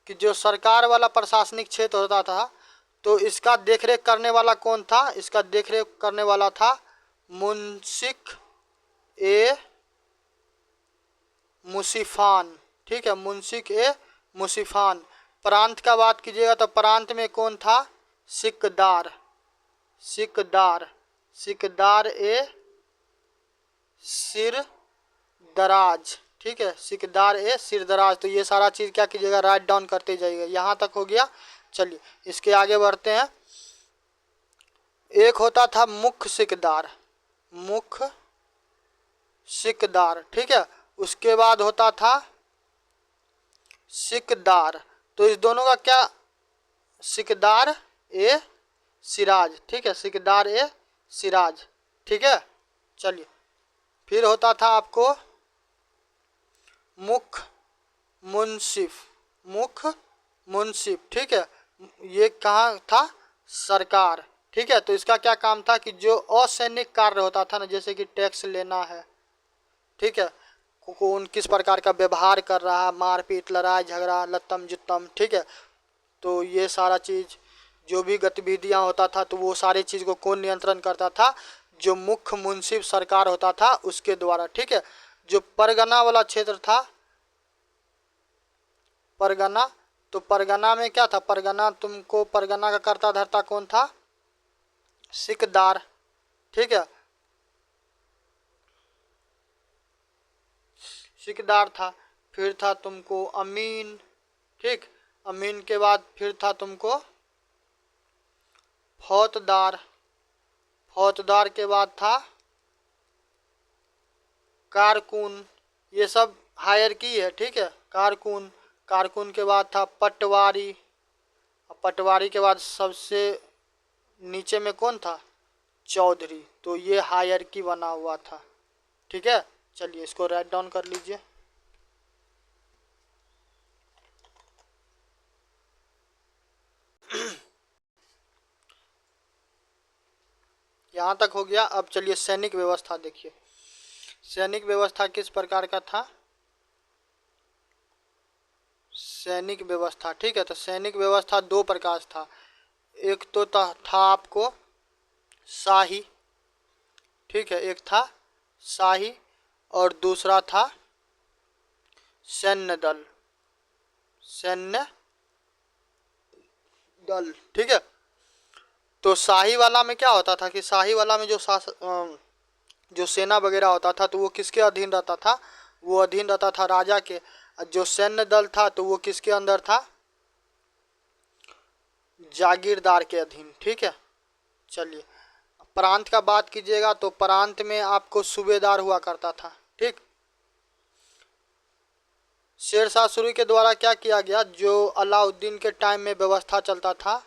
कि जो सरकार वाला प्रशासनिक क्षेत्र होता था, तो इसका देखरेख करने वाला कौन था? इसका देखरेख करने वाला था मुंसिक ए मुसीफान, ठीक है, मुंसिक ए मुसीफान। प्रांत का बात कीजिएगा तो प्रांत में कौन था? सिकदार, सिकदार, सिकदार ए सिर दराज, ठीक है, सिकदार ए सिर दराज। तो ये सारा चीज़ क्या कीजिएगा? राइट डाउन करते जाइएगा। यहाँ तक हो गया। चलिए इसके आगे बढ़ते हैं। एक होता था मुख्य सिकदार, मुख्य सिकदार, ठीक है। उसके बाद होता था सिकदार। तो इस दोनों का क्या? सिकदार ए सिराज, ठीक है, सिकदार ए सिराज, ठीक है। चलिए फिर होता था आपको मुख्य मुंसिफ, मुख्य मुंसिफ, ठीक है। ये कहाँ था? सरकार, ठीक है। तो इसका क्या काम था कि जो असैनिक कार्य होता था ना, जैसे कि टैक्स लेना है, ठीक है, कौन किस प्रकार का व्यवहार कर रहा है, मारपीट, लड़ाई झगड़ा, लत्तम जुत्तम, ठीक है। तो ये सारा चीज़ जो भी गतिविधियां होता था, तो वो सारी चीज़ को कौन नियंत्रण करता था? जो मुख्य मुंसिफ सरकार होता था उसके द्वारा, ठीक है। जो परगना वाला क्षेत्र था, परगना, तो परगना में क्या था? परगना, तुमको परगना का कर्ता धर्ता कौन था? सिकदार, ठीक है, सिकदार था। फिर था तुमको अमीन, ठीक। अमीन के बाद फिर था तुमको फौजदार, फौजदार के बाद था कारकुन। ये सब हायर की है, ठीक है, कारकुन। कारकुन के बाद था पटवारी। पटवारी के बाद सबसे नीचे में कौन था? चौधरी। तो ये हायर की बना हुआ था, ठीक है। चलिए इसको राइट डाउन कर लीजिए। यहाँ तक हो गया। अब चलिए सैनिक व्यवस्था देखिए। सैनिक व्यवस्था किस प्रकार का था? सैनिक व्यवस्था, ठीक है। तो सैनिक व्यवस्था 2 प्रकार से था। एक तो था आपको शाही, ठीक है, एक था शाही, और दूसरा था सैन्य दल, सैन्य दल, ठीक है। तो शाही वाला में क्या होता था कि शाही वाला में जो सेना वगैरह होता था, तो वो किसके अधीन रहता था? वो अधीन रहता था राजा के। जो सैन्य दल था, तो वो किसके अंदर था? जागीरदार के अधीन, ठीक है। चलिए प्रांत का बात कीजिएगा तो प्रांत में आपको सूबेदार हुआ करता था, ठीक। शेरशाह सूरी के द्वारा क्या किया गया, जो अलाउद्दीन के टाइम में व्यवस्था चलता था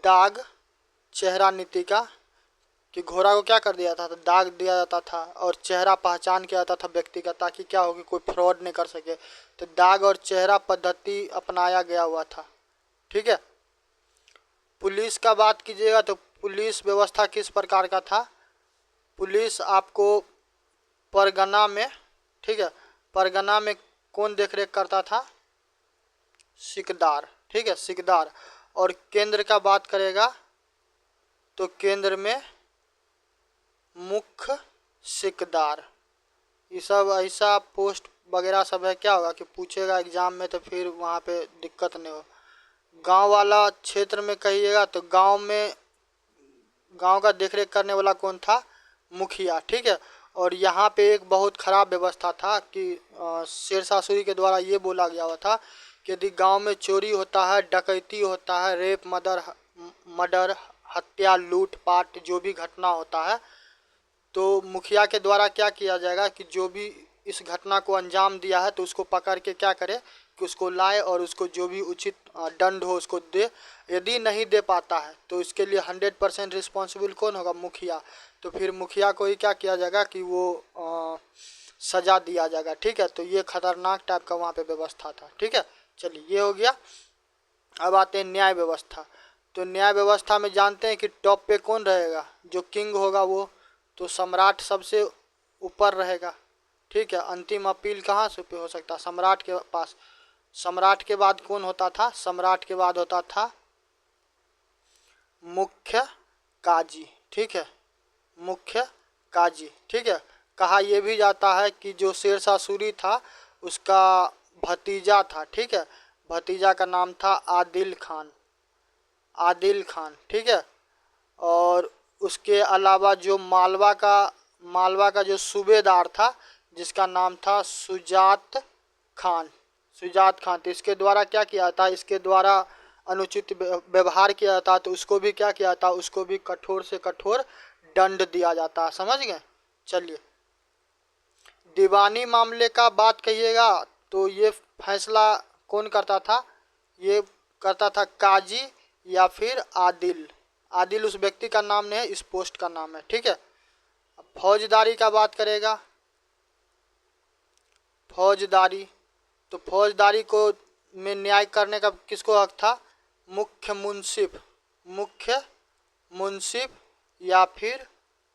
दाग चेहरा नीति का, कि घोड़ा को क्या कर दिया था, तो दाग दिया जाता था और चेहरा पहचान किया जाता था व्यक्ति का, ताकि क्या हो कि कोई फ्रॉड नहीं कर सके। तो दाग और चेहरा पद्धति अपनाया गया हुआ था। ठीक है। पुलिस का बात कीजिएगा तो पुलिस व्यवस्था किस प्रकार का था। पुलिस आपको परगना में, ठीक है, परगना में कौन देखरेख करता था, सिकदार। ठीक है, सिकदार। और केंद्र का बात करेगा तो केंद्र में मुख्य सिकदार। ये सब ऐसा पोस्ट वगैरह सब है, क्या होगा कि पूछेगा एग्जाम में, तो फिर वहाँ पे दिक्कत नहीं हो। गांव वाला क्षेत्र में कहिएगा तो गांव में, गांव का देखरेख करने वाला कौन था, मुखिया। ठीक है। और यहाँ पे एक बहुत खराब व्यवस्था था कि शेरशाह सूरी के द्वारा ये बोला गया हुआ था कि यदि गांव में चोरी होता है, डकैती होता है, रेप, मर्डर, हत्या, लूटपाट, जो भी घटना होता है, तो मुखिया के द्वारा क्या किया जाएगा कि जो भी इस घटना को अंजाम दिया है तो उसको पकड़ के क्या करे कि उसको लाए और उसको जो भी उचित दंड हो उसको दे। यदि नहीं दे पाता है तो इसके लिए 100% रिस्पॉन्सिबल कौन होगा, मुखिया। तो फिर मुखिया को ही क्या किया जाएगा कि वो सजा दिया जाएगा। ठीक है। तो ये खतरनाक टाइप का वहाँ पे व्यवस्था था। ठीक है। चलिए, ये हो गया। अब आते हैं न्याय व्यवस्था। तो न्याय व्यवस्था में जानते हैं कि टॉप पे कौन रहेगा, जो किंग होगा वो, तो सम्राट सबसे ऊपर रहेगा। ठीक है। अंतिम अपील कहाँ से पे हो सकता है, सम्राट के पास। सम्राट के बाद कौन होता था, सम्राट के बाद होता था मुख्य काजी। ठीक है, मुख्य काजी। ठीक है। कहा यह भी जाता है कि जो शेरशाह सूरी था उसका भतीजा था। ठीक है, भतीजा का नाम था आदिल खान। आदिल खान। ठीक है। और उसके अलावा जो मालवा का जो सूबेदार था जिसका नाम था सुजात खान। सुजात खान। तो इसके द्वारा क्या किया था, इसके द्वारा अनुचित व्यवहार किया जाता तो उसको भी क्या किया था, उसको भी कठोर से कठोर दंड दिया जाता। समझ गए। चलिए, दीवानी मामले का बात कहिएगा तो ये फैसला कौन करता था, ये करता था काजी या फिर आदिल। आदिल उस व्यक्ति का नाम नहीं है, इस पोस्ट का नाम है। ठीक है। फौजदारी का बात करेगा, फौजदारी। तो फौजदारी को में न्याय करने का किसको हक था, मुख्य मुंसिफ। मुख्य मुंसिफ या फिर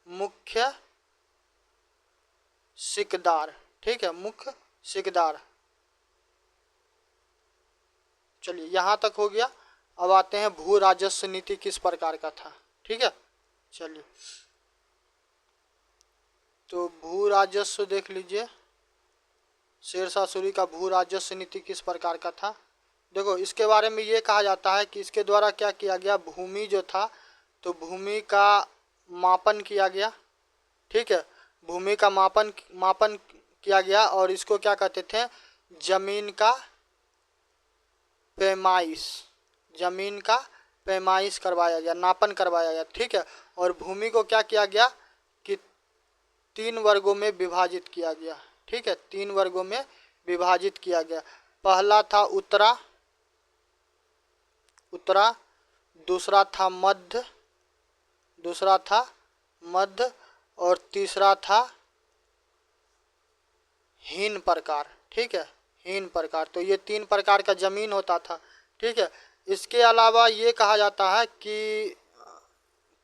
मुख्य सिकदार। ठीक है, मुख्य सिकदार। चलिए, यहाँ तक हो गया। अब आते हैं भू राजस्व नीति किस प्रकार का था। ठीक है। चलिए, तो भू राजस्व देख लीजिए, शेरशाह सूरी का भू राजस्व नीति किस प्रकार का था। देखो, इसके बारे में ये कहा जाता है कि इसके द्वारा क्या किया गया, भूमि जो था तो भूमि का मापन किया गया। ठीक है, भूमि का मापन किया गया और इसको क्या कहते थे, जमीन का पैमाइश। जमीन का पैमाइश करवाया गया, नापन करवाया गया। ठीक है। और भूमि को क्या किया गया कि 3 वर्गों में विभाजित किया गया। ठीक है, 3 वर्गों में विभाजित किया गया। पहला था उत्तरा, दूसरा था मध्य और तीसरा था हीन प्रकार। ठीक है, हीन प्रकार। तो ये 3 प्रकार का जमीन होता था। ठीक है। इसके अलावा ये कहा जाता है कि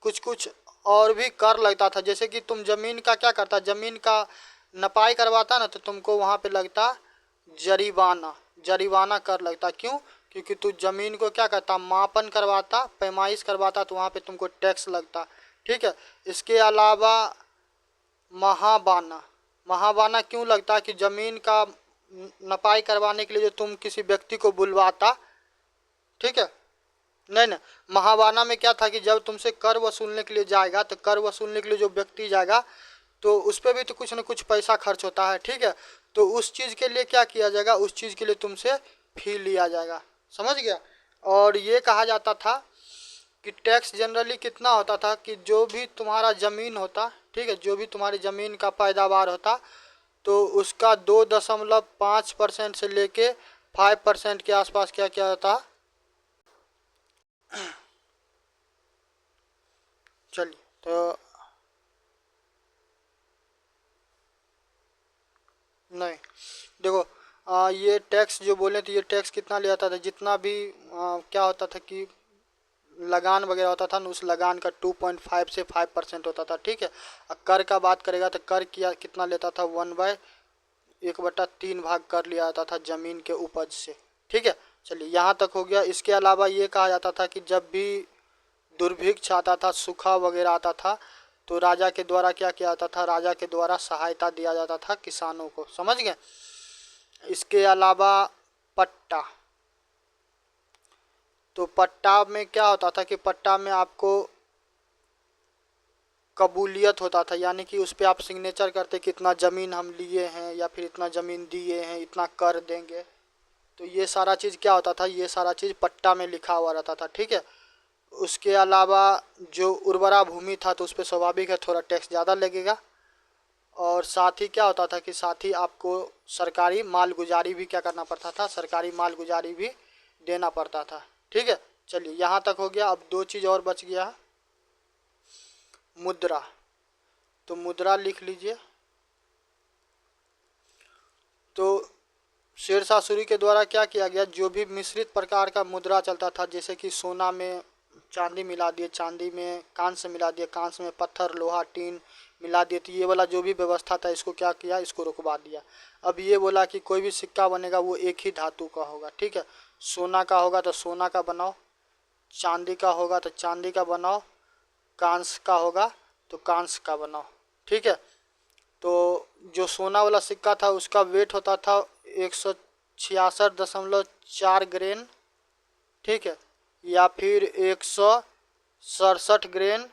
कुछ और भी कर लगता था, जैसे कि तुम जमीन का क्या करता, जमीन का नपाई करवाता ना तो तुमको वहाँ पे लगता जरीवाना कर लगता। क्यों, क्योंकि तू जमीन को क्या करता, मापन करवाता, पैमाइश करवाता, तो वहाँ पे तुमको टैक्स लगता। ठीक है। इसके अलावा महाबाना क्यों लगता है कि जमीन का नपाई करवाने के लिए जो तुम किसी व्यक्ति को बुलवाता। ठीक है। नहीं, महाबाना में क्या था कि जब तुमसे कर वसूलने के लिए जाएगा तो कर वसूलने के लिए जो व्यक्ति जाएगा तो उस पर भी तो कुछ न कुछ पैसा खर्च होता है। ठीक है। तो उस चीज़ के लिए क्या किया जाएगा, उस चीज़ के लिए तुमसे फी लिया जाएगा। समझ गया। और ये कहा जाता था कि टैक्स जनरली कितना होता था कि जो भी तुम्हारा ज़मीन होता, ठीक है, जो भी तुम्हारी ज़मीन का पैदावार होता तो उसका 2.5% से लेके 5% के आसपास क्या क्या था। चलिए तो नहीं, देखो ये टैक्स जो बोले तो ये टैक्स कितना ले आता था, जितना भी क्या होता था कि लगान वगैरह होता था ना, उस लगान का 2.5 से 5% होता था, ठीक है। और कर का बात करेगा तो कर किया कितना लेता था, 1/1/3 भाग कर लिया जाता था ज़मीन के उपज से, ठीक है। चलिए यहाँ तक हो गया। इसके अलावा ये कहा जाता था कि जब भी दुर्भिक्ष आता था, सूखा वगैरह आता था, तो राजा के द्वारा क्या किया जाता था, राजा के द्वारा सहायता दिया जाता था किसानों को, समझ गए। इसके अलावा पट्टा, तो पट्टा में क्या होता था कि पट्टा में आपको कबूलियत होता था, यानी कि उस पर आप सिग्नेचर करते कि इतना ज़मीन हम लिए हैं या फिर इतना ज़मीन दिए हैं, इतना कर देंगे। तो ये सारा चीज़ क्या होता था, ये सारा चीज़ पट्टा में लिखा हुआ रहता था, ठीक है। उसके अलावा जो उर्वरा भूमि था तो उस पर स्वाभाविक है थोड़ा टैक्स ज़्यादा लगेगा। और साथ ही क्या होता था कि साथ ही आपको सरकारी मालगुजारी भी क्या करना पड़ता था, सरकारी मालगुजारी भी देना पड़ता था, ठीक है। चलिए यहाँ तक हो गया। अब दो चीज़ और बच गया है, मुद्रा। तो मुद्रा लिख लीजिए। तो शेरशाह सूरी के द्वारा क्या किया गया, जो भी मिश्रित प्रकार का मुद्रा चलता था, जैसे कि सोना में चांदी मिला दिए, चांदी में कांस्य मिला दिए, कांस्य में पत्थर लोहा टीन मिला दिए, तो ये वाला जो भी व्यवस्था था इसको क्या किया, इसको रुकवा दिया। अब ये बोला कि कोई भी सिक्का बनेगा वो एक ही धातु का होगा, ठीक है। सोना का होगा तो सोना का बनाओ, चांदी का होगा तो चांदी का बनाओ, कांस्य का होगा तो कांस्य का बनाओ, ठीक है। तो जो सोना वाला सिक्का था उसका वेट होता था 166.4 ग्रेन, ठीक है, या फिर 167 ग्रेन,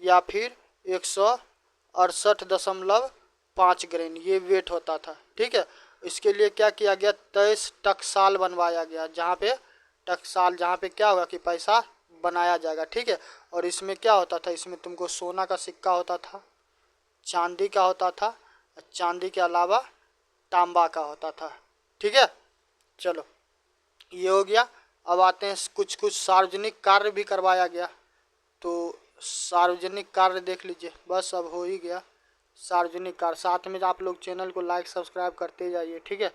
या फिर 168.5 ग्रेन, ये वेट होता था, ठीक है। इसके लिए क्या किया गया, 23 टकसाल बनवाया गया, जहाँ पे टकसाल, जहाँ पे क्या होगा कि पैसा बनाया जाएगा, ठीक है। और इसमें क्या होता था, इसमें तुमको सोना का सिक्का होता था, चांदी का होता था, चांदी के अलावा तांबा का होता था, ठीक है। चलो ये हो गया। अब आते हैं कुछ कुछ सार्वजनिक कार्य भी करवाया गया। तो सार्वजनिक कार्य देख लीजिए, बस अब हो ही गया सार्वजनिक कार्य। साथ में आप लोग चैनल को लाइक सब्सक्राइब करते जाइए, ठीक है।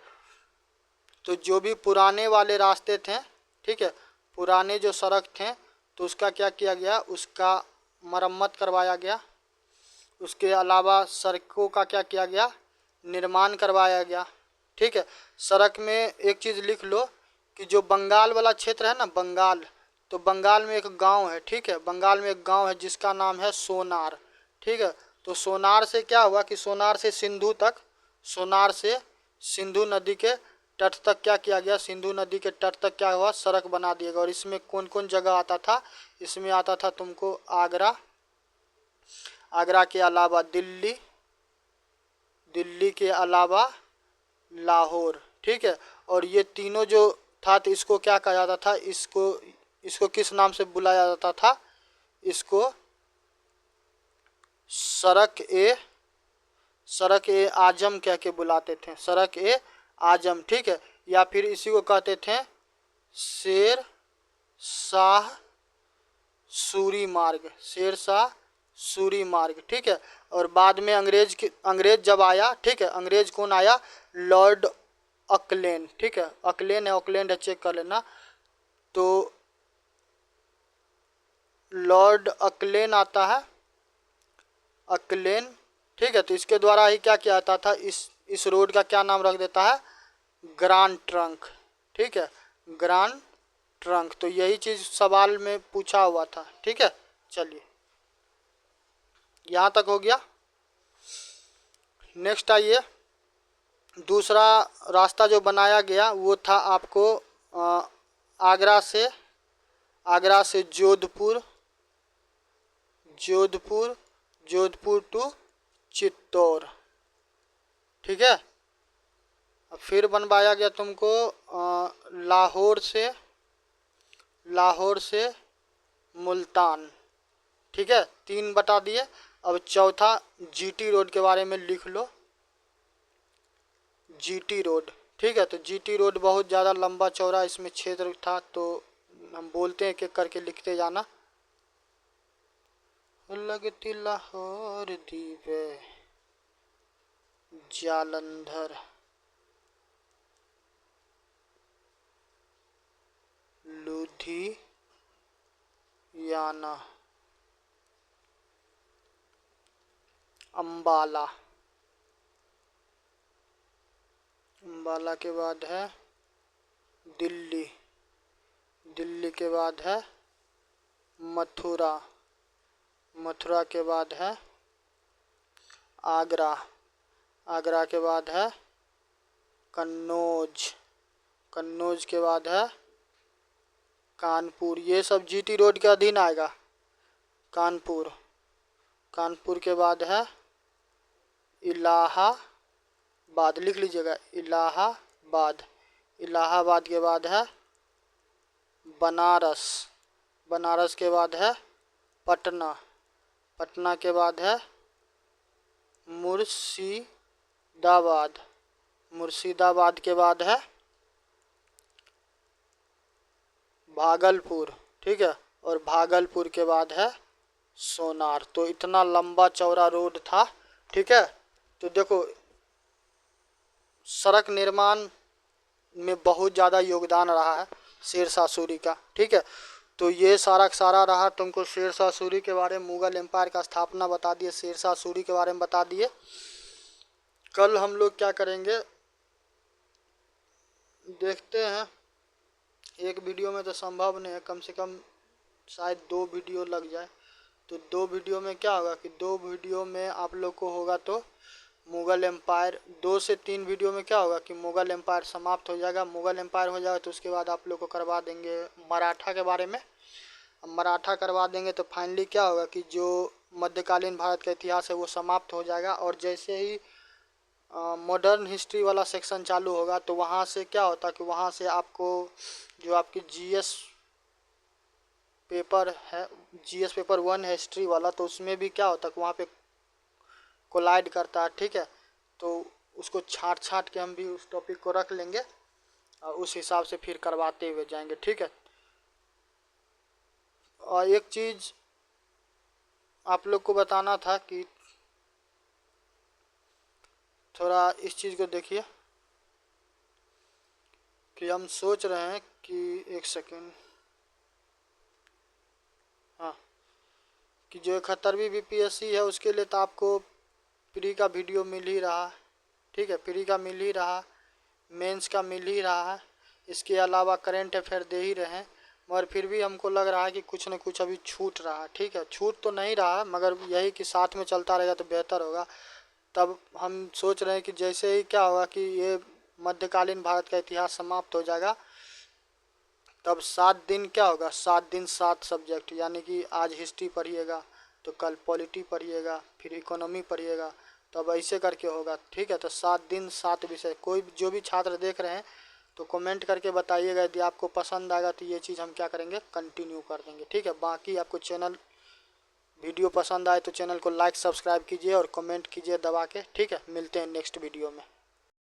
तो जो भी पुराने वाले रास्ते थे, ठीक है, पुराने जो सड़क थे तो उसका क्या किया गया, उसका मरम्मत करवाया गया। उसके अलावा सड़कों का क्या किया गया, निर्माण करवाया गया, ठीक है। सड़क में एक चीज़ लिख लो कि जो बंगाल वाला क्षेत्र है ना, बंगाल, तो बंगाल में एक गांव है, ठीक है, बंगाल में एक गांव है जिसका नाम है सोनार, ठीक है। तो सोनार से क्या हुआ कि सोनार से सिंधु तक, सोनार से सिंधु नदी के तट तक क्या किया गया, सिंधु नदी के तट तक क्या हुआ, सड़क बना दिया गया। और इसमें कौन कौन जगह आता था, इसमें आता था तुमको आगरा, आगरा के अलावा दिल्ली, दिल्ली के अलावा लाहौर, ठीक है। और ये तीनों जो था तो इसको क्या कहा जाता था, इसको इसको किस नाम से बुलाया जाता था, इसको सड़क ए आजम कह के बुलाते थे, सड़क ए आजम, ठीक है। या फिर इसी को कहते थे शेर शाह सूरी मार्ग, शेर शाह सूरी मार्ग, ठीक है। और बाद में अंग्रेज जब आया, ठीक है, अंग्रेज कौन आया, लॉर्ड अकलेन, ठीक है, अकलेन है, ऑकलैंड है, चेक कर लेना। तो लॉर्ड अकलेन आता है, अकलेन, ठीक है। तो इसके द्वारा ही क्या किया जाता था, इस रोड का क्या नाम रख देता है, ग्रांड ट्रंक, ठीक है, ग्रांड ट्रंक। तो यही चीज़ सवाल में पूछा हुआ था, ठीक है। चलिए यहाँ तक हो गया। नेक्स्ट आइए, दूसरा रास्ता जो बनाया गया वो था आपको आगरा से जोधपुर, जोधपुर टू चित्तौड़, ठीक है। फिर बनवाया गया तुमको लाहौर से मुल्तान, ठीक है, 3 बता दिए। अब चौथा जीटी रोड के बारे में लिख लो, जीटी रोड, ठीक है। तो जीटी रोड बहुत ज़्यादा लंबा चौड़ा इसमें क्षेत्र था, तो हम बोलते हैं एक एक करके लिखते जाना। लगती लाहौर दीवे जालंधर, लुधियाना, अम्बाला, अम्बाला के बाद है दिल्ली, दिल्ली के बाद है मथुरा, मथुरा के बाद है आगरा, आगरा के बाद है कन्नौज, कन्नौज के बाद है कानपुर। ये सब जीटी रोड के अधीन आएगा। कानपुर, कानपुर के बाद है इलाहाबाद, लिख लीजिएगा इलाहाबाद, इलाहाबाद के बाद है बनारस, बनारस के बाद है पटना, पटना के बाद है मुर्शिदाबाद, मुर्शिदाबाद के बाद है भागलपुर, ठीक है। और भागलपुर के बाद है सोनार। तो इतना लंबा चौड़ा रोड था, ठीक है। तो देखो सड़क निर्माण में बहुत ज़्यादा योगदान रहा है शेरशाह सूरी का, ठीक है। तो ये सारा सारा रहा तुमको शेरशाह सूरी के बारे में, मुगल एम्पायर का स्थापना बता दिए, शेरशाह सूरी के बारे में बता दिए। कल हम लोग क्या करेंगे देखते हैं। एक वीडियो में तो संभव नहीं है, कम से कम शायद 2 वीडियो लग जाए। तो 2 वीडियो में क्या होगा कि 2 वीडियो में आप लोग को होगा तो मुगल एम्पायर, 2 से 3 वीडियो में क्या होगा कि मुगल एम्पायर समाप्त हो जाएगा। मुगल एम्पायर हो जाएगा तो उसके बाद आप लोग को करवा देंगे मराठा के बारे में। मराठा करवा देंगे तो फाइनली क्या होगा कि जो मध्यकालीन भारत का इतिहास है वो समाप्त हो जाएगा। और जैसे ही मॉडर्न हिस्ट्री वाला सेक्शन चालू होगा तो वहाँ से क्या होता है कि वहाँ से आपको जो आपकी जीएस पेपर है, जीएस पेपर 1 है हिस्ट्री वाला, तो उसमें भी क्या होता है कि वहाँ पे कोलाइड करता है, ठीक है। तो उसको छांट छांट के हम भी उस टॉपिक को रख लेंगे और उस हिसाब से फिर करवाते हुए जाएंगे, ठीक है। और एक चीज़ आप लोग को बताना था कि थोड़ा इस चीज़ को देखिए कि हम सोच रहे हैं कि एक सेकेंड, हाँ, कि जो 71वीं बीपीएससी है उसके लिए तो आपको प्री का वीडियो मिल ही रहा है, ठीक है। प्री का मिल ही रहा, मेंस का मिल ही रहा है, इसके अलावा करंट अफेयर दे ही रहे हैं। मगर फिर भी हमको लग रहा है कि कुछ न कुछ अभी छूट रहा है, ठीक है। छूट तो नहीं रहा मगर यही कि साथ में चलता रहेगा तो बेहतर होगा। तब हम सोच रहे हैं कि जैसे ही क्या होगा कि ये मध्यकालीन भारत का इतिहास समाप्त हो जाएगा, तब 7 दिन क्या होगा, 7 दिन 7 सब्जेक्ट, यानी कि आज हिस्ट्री पढ़िएगा तो कल पॉलिटी पढ़िएगा, फिर इकोनॉमी पढ़िएगा, तब ऐसे करके होगा, ठीक है। तो 7 दिन 7 विषय। कोई जो भी छात्र देख रहे हैं तो कमेंट करके बताइएगा, यदि आपको पसंद आएगा तो ये चीज़ हम क्या करेंगे कंटिन्यू कर देंगे, ठीक है। बाकी आपको चैनल वीडियो पसंद आए तो चैनल को लाइक सब्सक्राइब कीजिए और कमेंट कीजिए दबा के, ठीक है। मिलते हैं नेक्स्ट वीडियो में।